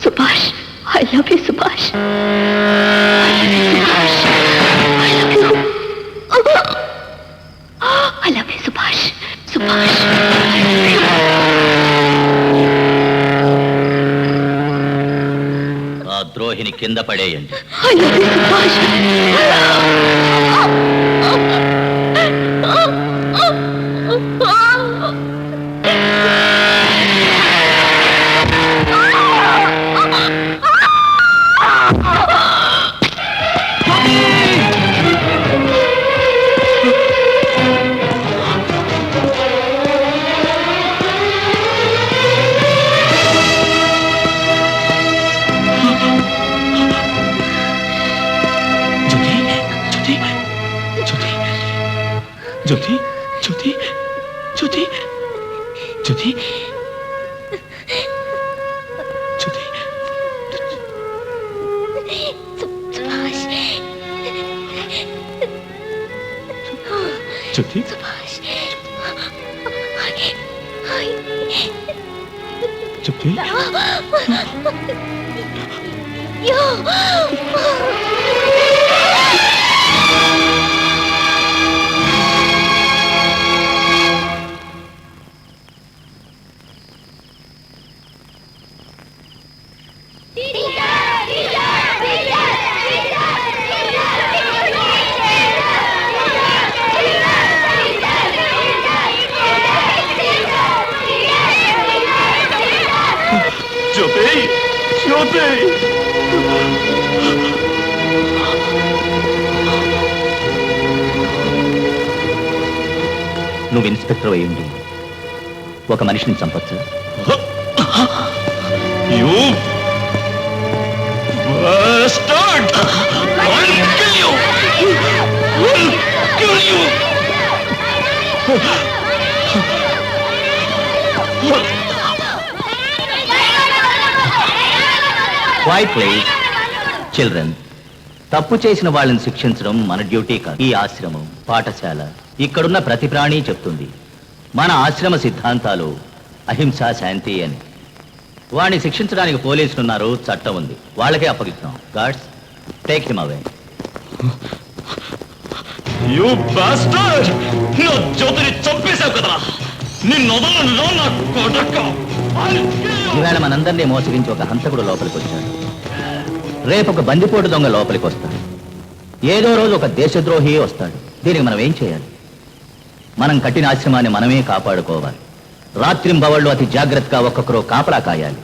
Subhash, I love you Subhash. I love you Subhash. Subhash, ఆ ద్రోహిని కింద పడేయండి. I love you Subhash. Jyoti, Jyoti, Jyoti, Jyoti, Jyoti, Subhash, Jyoti, Subhash, Jyoti. యో. జ్యోతి, జ్యోతి. నువ్వు ఇన్స్పెక్టర్ అయి ఉండి ఒక మనిషిని చంపొచ్చు. You bastard! I'll kill you! I'll kill you! Quiet, please. Children, తప్పు చేసిన వాళ్ళని శిక్షించడం మన డ్యూటీ కాదు. ఈ ఆశ్రమం, పాఠశాల, ఇక్కడున్న ప్రతి ప్రాణి చెప్తుంది మన ఆశ్రమ సిద్ధాంతాలు అహింస, శాంతి అని. వాడిని శిక్షించడానికి పోలీసులు ఉన్నారు, చట్టం ఉంది, వాళ్ళకే అప్పగిస్తాం. Guards, take him away. You bastard! నా జ్యోతిని చంపేశావు కదా, నిన్ను వదలను నా కొడుకు. ఈవేళ మనందరినీ మోసగించి ఒక హంతకుడు లోపలికి వచ్చాడు. రేపు ఒక బందిపోటు దొంగ లోపలికి వస్తాడు. ఏదో రోజు ఒక దేశద్రోహి వస్తాడు. దీనికి మనం ఏం చేయాలి? మనం కట్టిన ఆశ్రమాన్ని మనమే కాపాడుకోవాలి. రాత్రింబవళ్ళు అతి జాగ్రత్తగా ఒక్కొక్కరు కాపలా కాయాలి.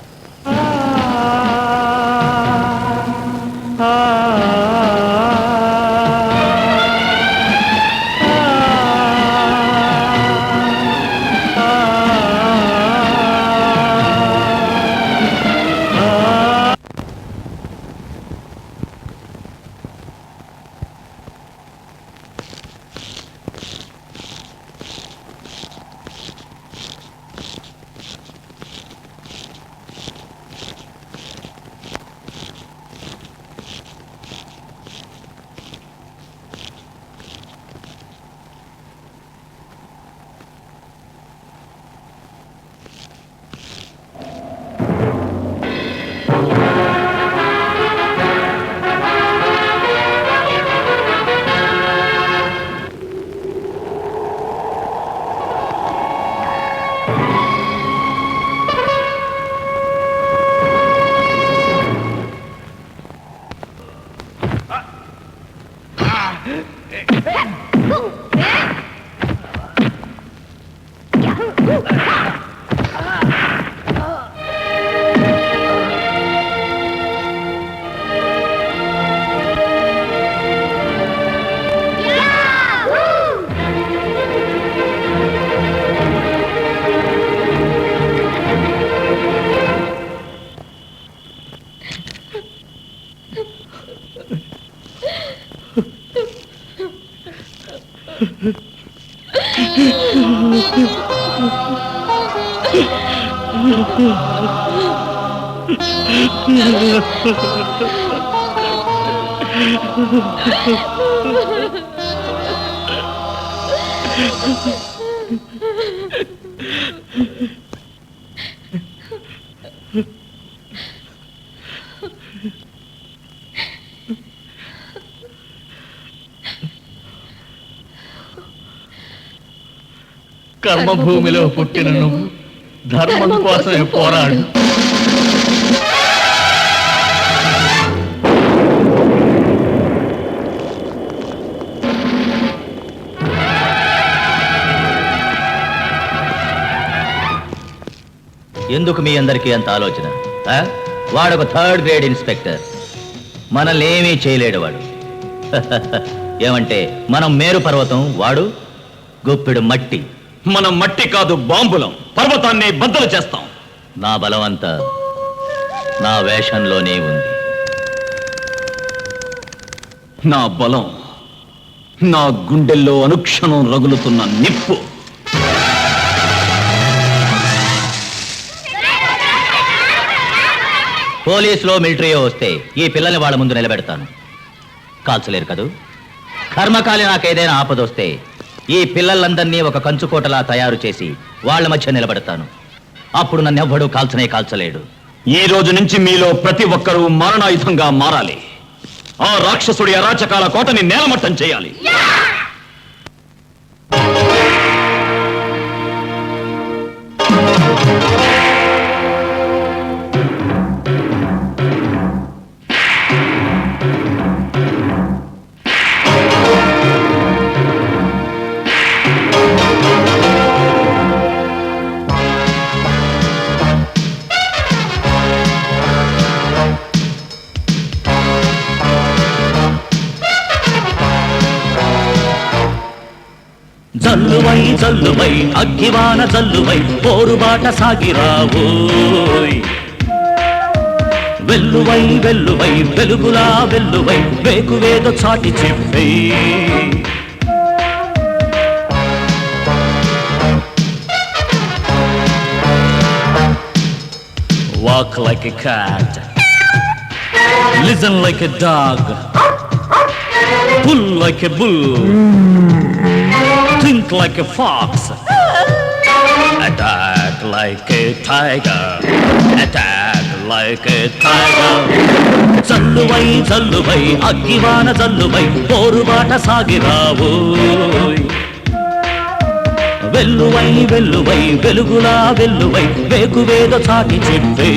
కర్మభూమిలో పుట్టిన నువ్వు ధర్మం కోసమే పోరాడు. ఎందుకు మీ అందరికీ అంత ఆలోచన? వాడొక 3rd గ్రేడ్ ఇన్స్పెక్టర్, మనల్ని ఏమీ చేయలేడు వాడు. ఏమంటే మనం మేరు పర్వతం, వాడు గుప్పిడు మట్టి. మనం మట్టి కాదు, బాంబులం. పర్వతాన్ని బద్దలు చేస్తాం. నా బలం అంతా నా వేషంలోనే ఉంది. నా బలం నా గుండెల్లో అనుక్షణం రగులుతున్న నిప్పు. పోలీసులో మిలిటరీయో వస్తే ఈ పిల్లల్ని వాళ్ళ ముందు నిలబెడతాను. కాల్చలేరు కదూ. కర్మకాలి నాకేదైనా ఆపదొస్తే ఈ పిల్లలందరినీ ఒక కంచుకోటలా తయారు చేసి వాళ్ళ మధ్య నిలబెడతాను. అప్పుడు నన్నెవ్వడూ కాల్చలేడు. ఈ రోజు నుంచి మీలో ప్రతి ఒక్కరూ మరణాయుధంగా మారాలి. ఆ రాక్షసుడి అరాచకాల కోటని నేలమట్టం చేయాలి. జల్లువై జల్లువై అగ్గివాన జల్లువై పోరుబాట సాగిరావోయ్. వెల్లువై వెల్లువై వెలుగులా వెల్లువై వేకువేదో చాటి చెప్పే. Walk like a cat, listen like a dog, pull like a bull, think like a fox, attack like a tiger, attack like a tiger. జల్లువై జల్లువై అగ్గివాన జల్లువై పోరుబాట సాగిరావోయ్. వెల్లువై వెల్లువై వెలుగులా వెల్లువై వేకువేదో చాటి చెప్పే.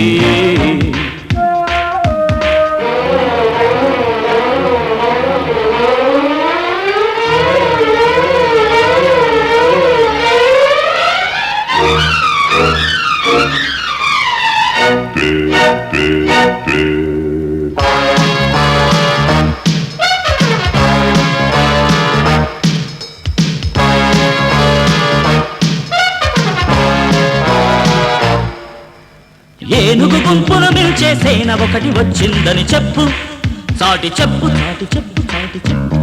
ఏనుగు గుంపును నిల్చే సేన ఒకటి వచ్చిందని చెప్పు. చాటి చెప్పు చాటి చెప్పు చాటి చెప్పు.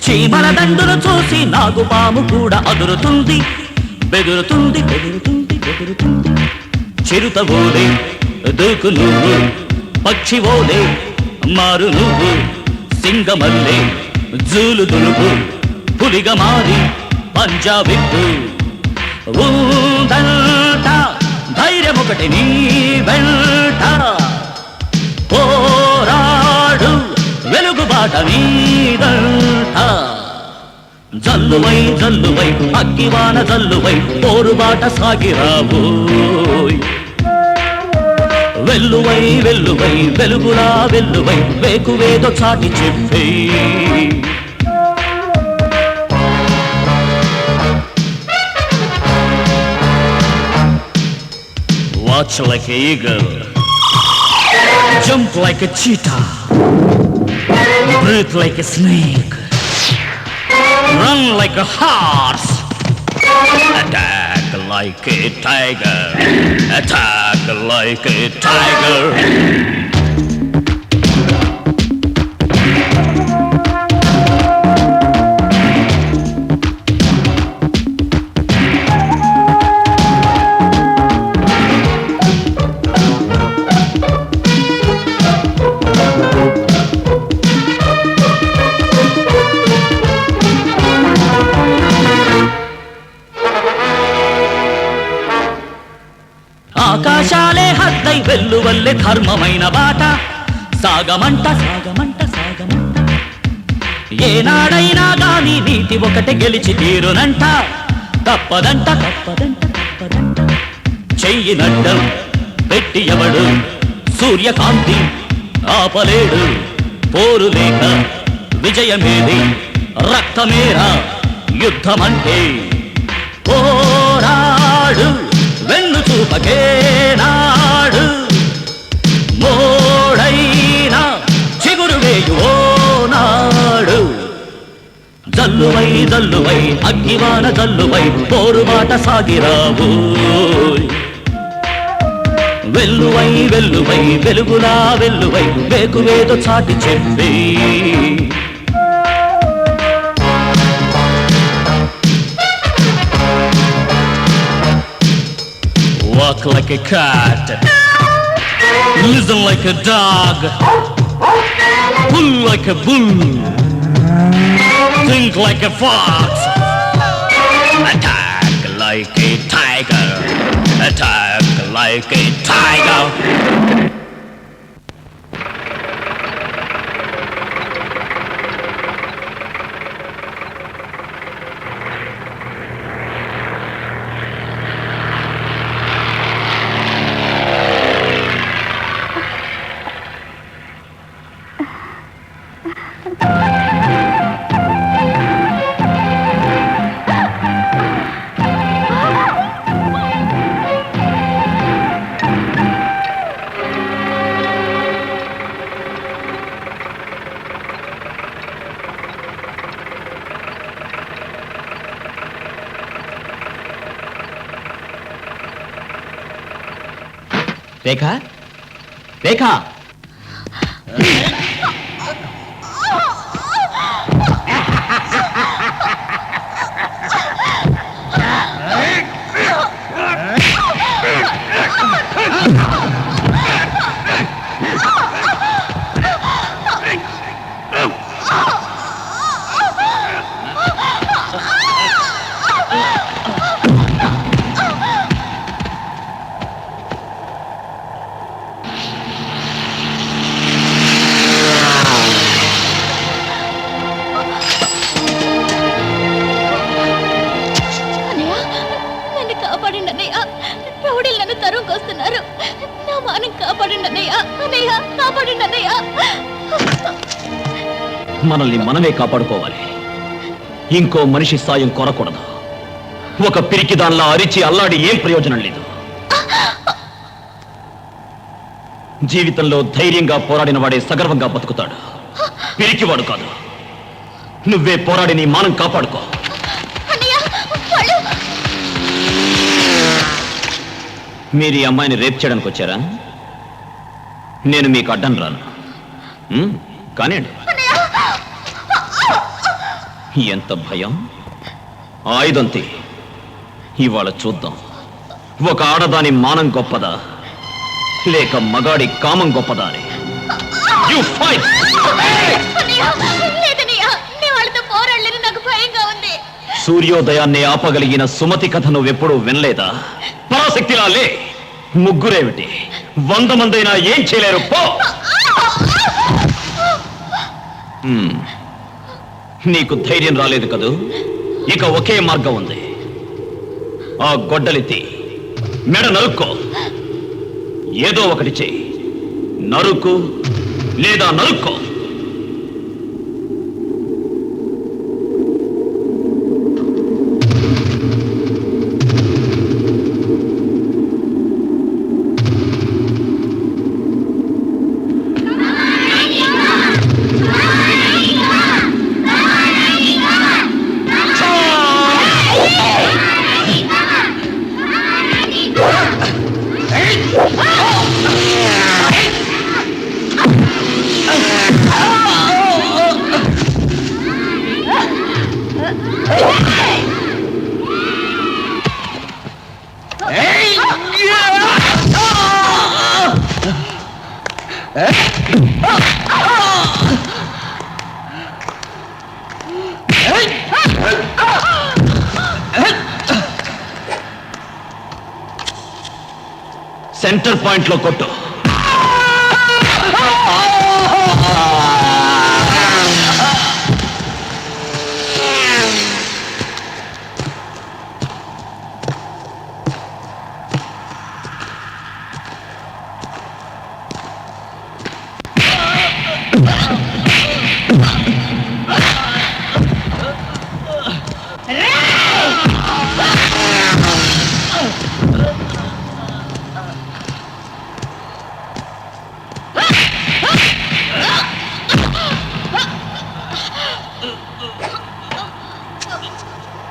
చీమల దండును చూసి నాగుపాము కూడా అదురుతుంది, బెదురుతుంది బెదురుతుంది బెదురుతుంది. చిరుత ఓలే దూకు నువ్వు, పక్షి ఓలే మారు నువ్వు. సింగమల్లే జూలు దులుపు, పులిగా మారి పంజా విప్పు. ఊదంట ధైర్యం ఒకటి నీ వెంట, పోరాడు వెలుగుబాట నీదంట. జల్లువై జల్లువై అగ్గివాన జల్లువై పోరుబాట సాగిరావోయ్. వెల్లువై వెల్లువై వెలుగులా వెల్లువై వేకువేదో చాటి చెప్పే. Watch like an eagle, jump like a cheetah, breathe like a snake, run like a horse, attack like a tiger, attack like a tiger. ధర్మాలే హద్దై వెల్లువల్లే ధర్మమైన బాట సాగమంట సాగమంట సాగమంట ఏనాడైనా గాని నీతి ఒకటి గెలిచి తీరునంట తప్పదంట తప్పదంట తప్పదంట చెయ్యినడ్డం పెట్టి ఎవడు సూర్యకాంతి ఆపలేడు పోరు లేక విజయమేది రక్తమేరా యుద్ధమంటే పోరాడు వెన్ను చూపకే నాడు మోడైనా చిగురు వేయువో నాడు జల్లువై జల్లువై అగ్గివాన జల్లువై పోరుబాట సాగిరావు వెల్లువై వెల్లువై వెలుగులా వెల్లువై వేకువేదో చాటి చెప్పి Walk like a cat, listen like a dog, pull like a bull, think like a fox, attack like a tiger, attack like a tiger. రేఖ రేఖ మనల్ని మనమే కాపాడుకోవాలి. ఇంకో మనిషి సాయం కోరకూడదు. ఒక పిరికి దానిలా అరిచి అల్లాడి ఏం ప్రయోజనం లేదు. జీవితంలో ధైర్యంగా పోరాడిన వాడే సగర్వంగా బతుకుతాడు. పిరికివాడు కాదు. నువ్వే పోరాడి నీ మానం కాపాడుకో. మీరు ఈ అమ్మాయిని రేప్ చేయడానికి వచ్చారా? నేను మీకు అడ్డం రాను. కానివ్వండి. ఎంత భయం! ఆయుధం తీ. ఇవాళ చూద్దాం, ఒక ఆడదాని మానం గొప్పదా లేక మగాడి కామం గొప్పదా అని. You fight! సూర్యోదయాన్ని ఆపగలిగిన సుమతి కథ నువ్వెప్పుడూ వినలేదా? పరాశక్తిలా లే. ముగ్గురేమిటి, 100 మందైనా ఏం చేయలేరు. పో. నీకు ధైర్యం రాలేదు కదూ? ఇక ఒకే మార్గం ఉంది. ఆ గొడ్డలిత్తి మెడ నరుక్కో. ఏదో ఒకటి చెయ్యి. నరుకు లేదా నరుక్కో. సెంటర్ పాయింట్ లో కొట్టు.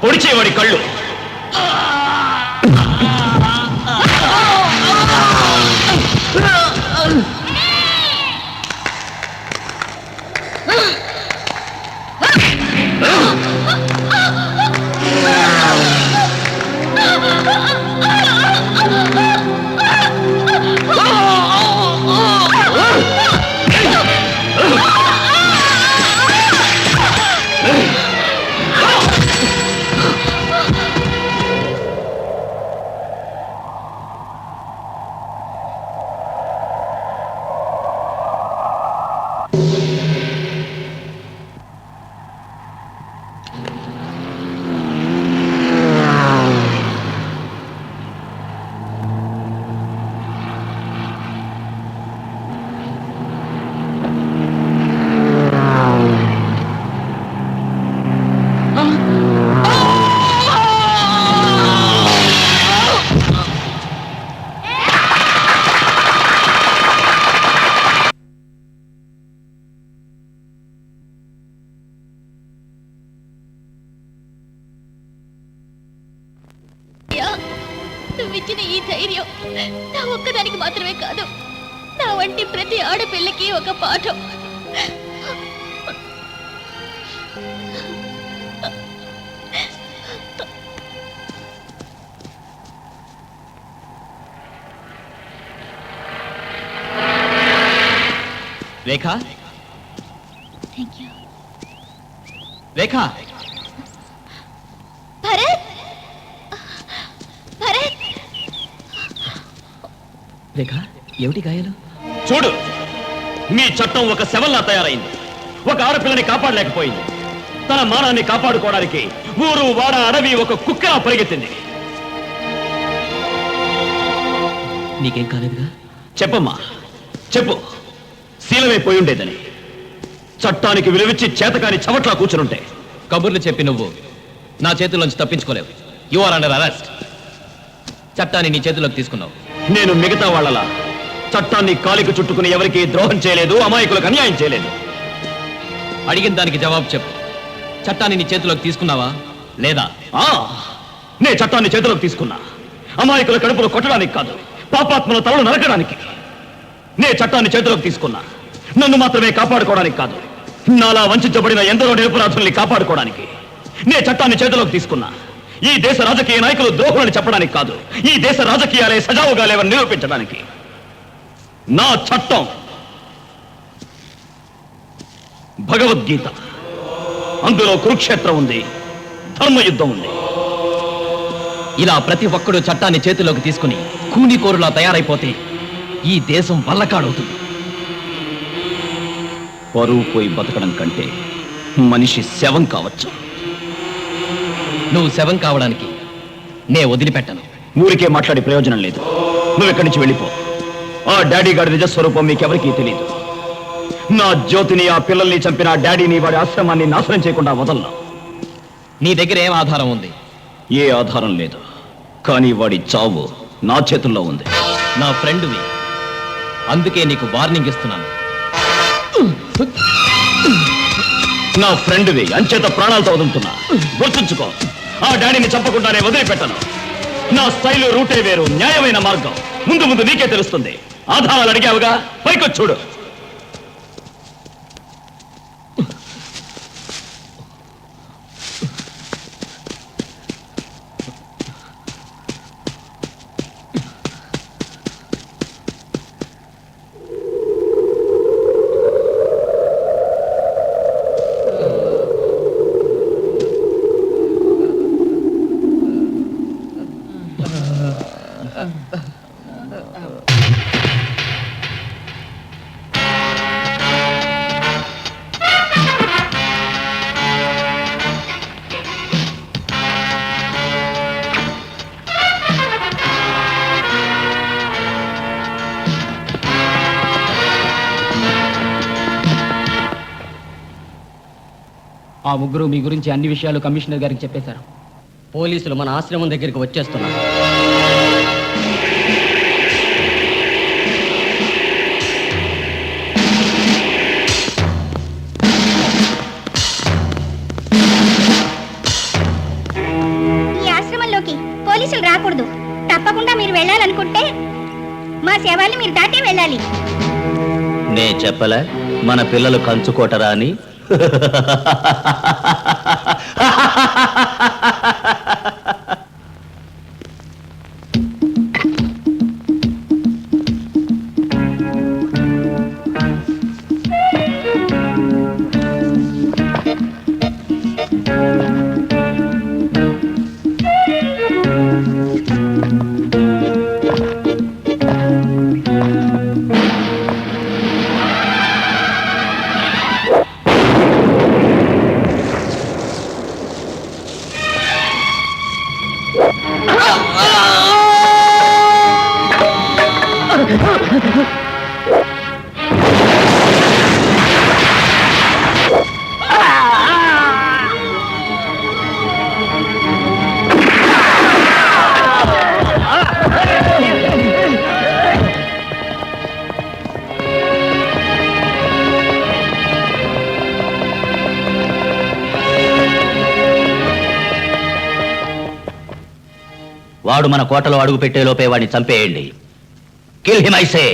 పొడిచేవాడి కళ్ళు. నువ్విచ్చిన ఈ ధైర్యం నా ఒక్కదానికి మాత్రమే కాదు, నా వంటి ప్రతి ఆడపిల్లకి ఒక పాఠం. రేఖ, థ్యాంక్ యూ. రేఖ, భరత్, భరత్. రేఖ, ఏమిటి గాయాలు? చూడు, మీ చట్టం ఒక శవంలా తయారైంది. ఒక ఆడపిల్లని కాపాడలేకపోయింది. తన మానాన్ని కాపాడుకోవడానికి ఊరు వాడ అడవి ఒక కుక్కలా పరిగెత్తింది. నీకేం కాలేదుగా? చెప్పమ్మా, చెప్పు. శీలమైపోయి ఉండేదని చట్టానికి విలువిచ్చి చేతకాని చవట్లా కూర్చునుంటే. కబుర్లు చెప్పి నువ్వు నా చేతుల్లోంచి తప్పించుకోలేవు. You are under arrest. చట్టాన్ని నీ చేతిలోకి తీసుకున్నావు. నేను మిగతా వాళ్ళలా చట్టాన్ని కాలికి చుట్టుకుని ఎవరికి ద్రోహం చేయలేదు, అమాయకులకు అన్యాయం చేయలేదు. అడిగిన దానికి జవాబు చెప్పు. చట్టాన్ని నీ చేతిలోకి తీసుకున్నావా లేదా? నే చట్టాన్ని చేతిలోకి తీసుకున్నా. అమాయకుల కడుపులో కొట్టడానికి కాదు, పాపాత్మల తలలు నరకడానికి. నే చట్టాన్ని చేతిలోకి తీసుకున్నా. నన్ను మాత్రమే కాపాడుకోవడానికి కాదు, నాలా వంచబడిన ఎందరో నిరపరాధుల్ని కాపాడుకోవడానికి. నే చట్టాన్ని చేతిలోకి తీసుకున్నా. ఈ దేశ రాజకీయ నాయకులు ద్రోహులని చెప్పడానికి కాదు, ఈ దేశ రాజకీయాలే సజావుగా లేవని నిరూపించడానికి. నా చట్టం భగవద్గీత. అందులో కురుక్షేత్రం ఉంది, ధర్మయుద్ధం ఉంది. ఇలా ప్రతి ఒక్కడు చట్టాన్ని చేతిలోకి తీసుకుని కూనికోరులా తయారైపోతే ఈ దేశం వల్లకాడవుతుంది. పరువు పోయి బతకడం కంటే మనిషి శవం కావచ్చు. నువ్వు శవం కావడానికి నే వదిలిపెట్టను. ఊరికే మాట్లాడే ప్రయోజనం లేదు. నువ్వు ఇక్కడి నుంచి వెళ్ళిపో. ఆ డాడీ గారి నిజస్వరూపం మీకెవరికీ తెలియదు. నా జ్యోతిని, ఆ పిల్లల్ని చంపిన ఆ డాడీని, వాడి ఆశ్రమాన్ని నాశనం చేయకుండా వదలను. నీ దగ్గర ఏం ఆధారం ఉంది? ఏ ఆధారం లేదు, కానీ వాడి చావు నా చేతుల్లో ఉంది. నా ఫ్రెండ్వి, అందుకే నీకు వార్నింగ్ ఇస్తున్నాను. నా ఫ్రెండ్వి, అంచేత ప్రాణాలతో వదులుతున్నా. గుర్తుంచుకో, ఆ డాడీని చంపకుండానే వదిలిపెట్టను. నా స్టైలు, రూటే వేరు, న్యాయమైన మార్గం. ముందు ముందు నీకే తెలుస్తుంది. ఆధారాలు అడిగావుగా, పైకొచ్చి చూడు. ఆ ముగ్గురు మీ గురించి అన్ని విషయాలు కమిషనర్ గారికి చెప్పేశారు. పోలీసులు మన ఆశ్రమం దగ్గరికి వచ్చేస్తున్నారు. ఈ ఆశ్రమంలోకి పోలీసులు రాకూడదు. తప్పకుండా మీరు వెళ్ళాలనుకుంటే మా సేవల్ని మీరు దాటే వెళ్ళాలి. నే చెప్పలే మన పిల్లలు కంచుకోటరా అని. వాడు మన కోటలో అడుగు పెట్టే లోపే వాడిని చంపేయండి. Kill him I say.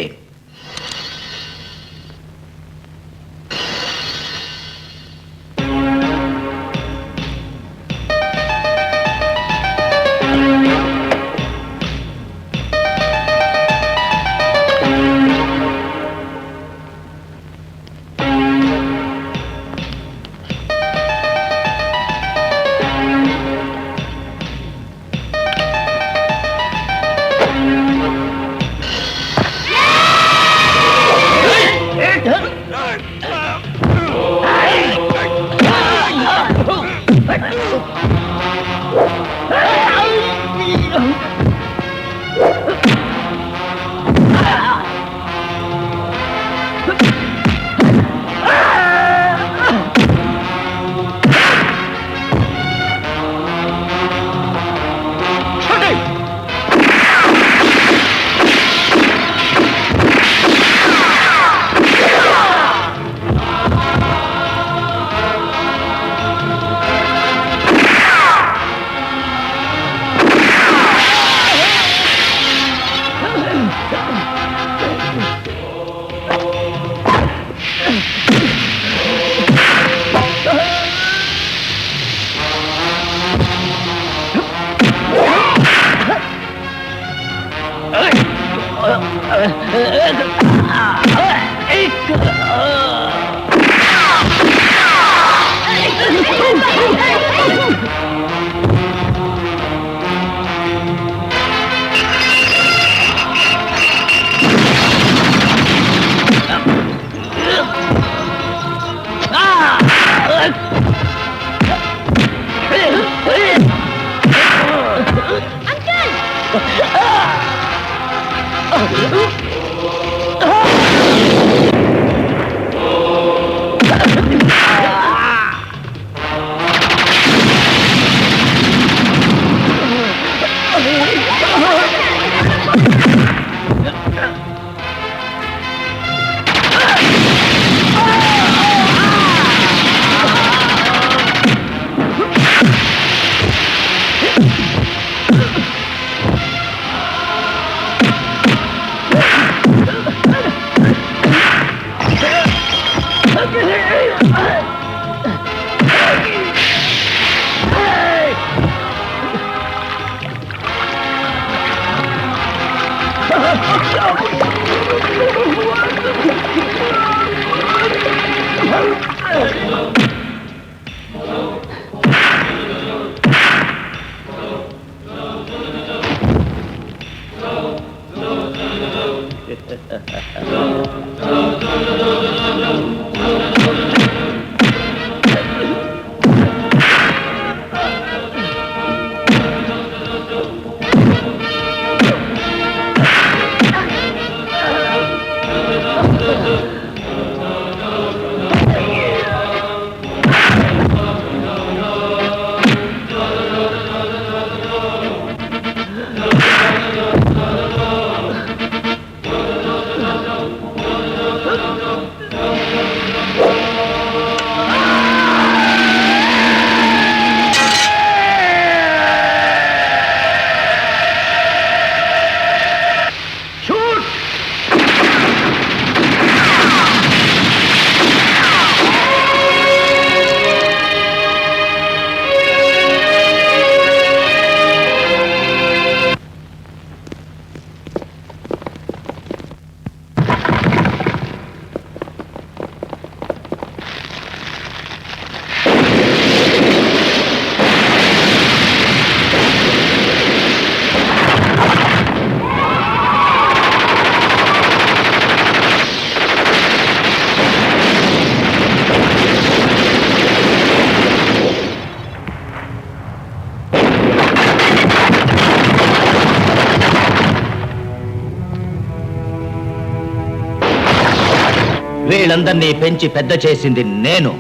వీళ్ళందరినీ పెంచి పెద్ద చేసింది నేను.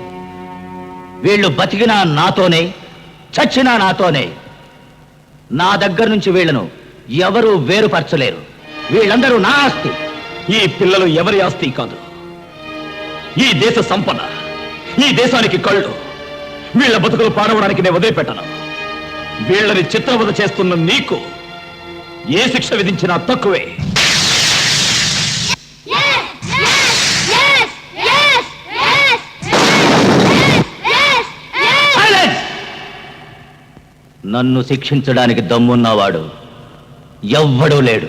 వీళ్ళు బతికినా నాతోనే, చచ్చినా నాతోనే. నా దగ్గర నుంచి వీళ్ళను ఎవరూ వేరుపరచలేరు. వీళ్ళందరూ నా ఆస్తి. ఈ పిల్లలు ఎవరి ఆస్తి కాదు, ఈ దేశ సంపద, ఈ దేశానికి కళ్ళు. వీళ్ళ బతుకులు పాడవడానికి నేను వదిలిపెట్టను. వీళ్ళని చిత్రవద చేస్తున్న నీకు ఏ శిక్ష విధించినా తక్కువే. నన్ను శిక్షించడానికి దమ్మున్నవాడు ఎవ్వడూ లేడు.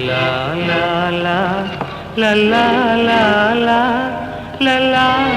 la la la la la la la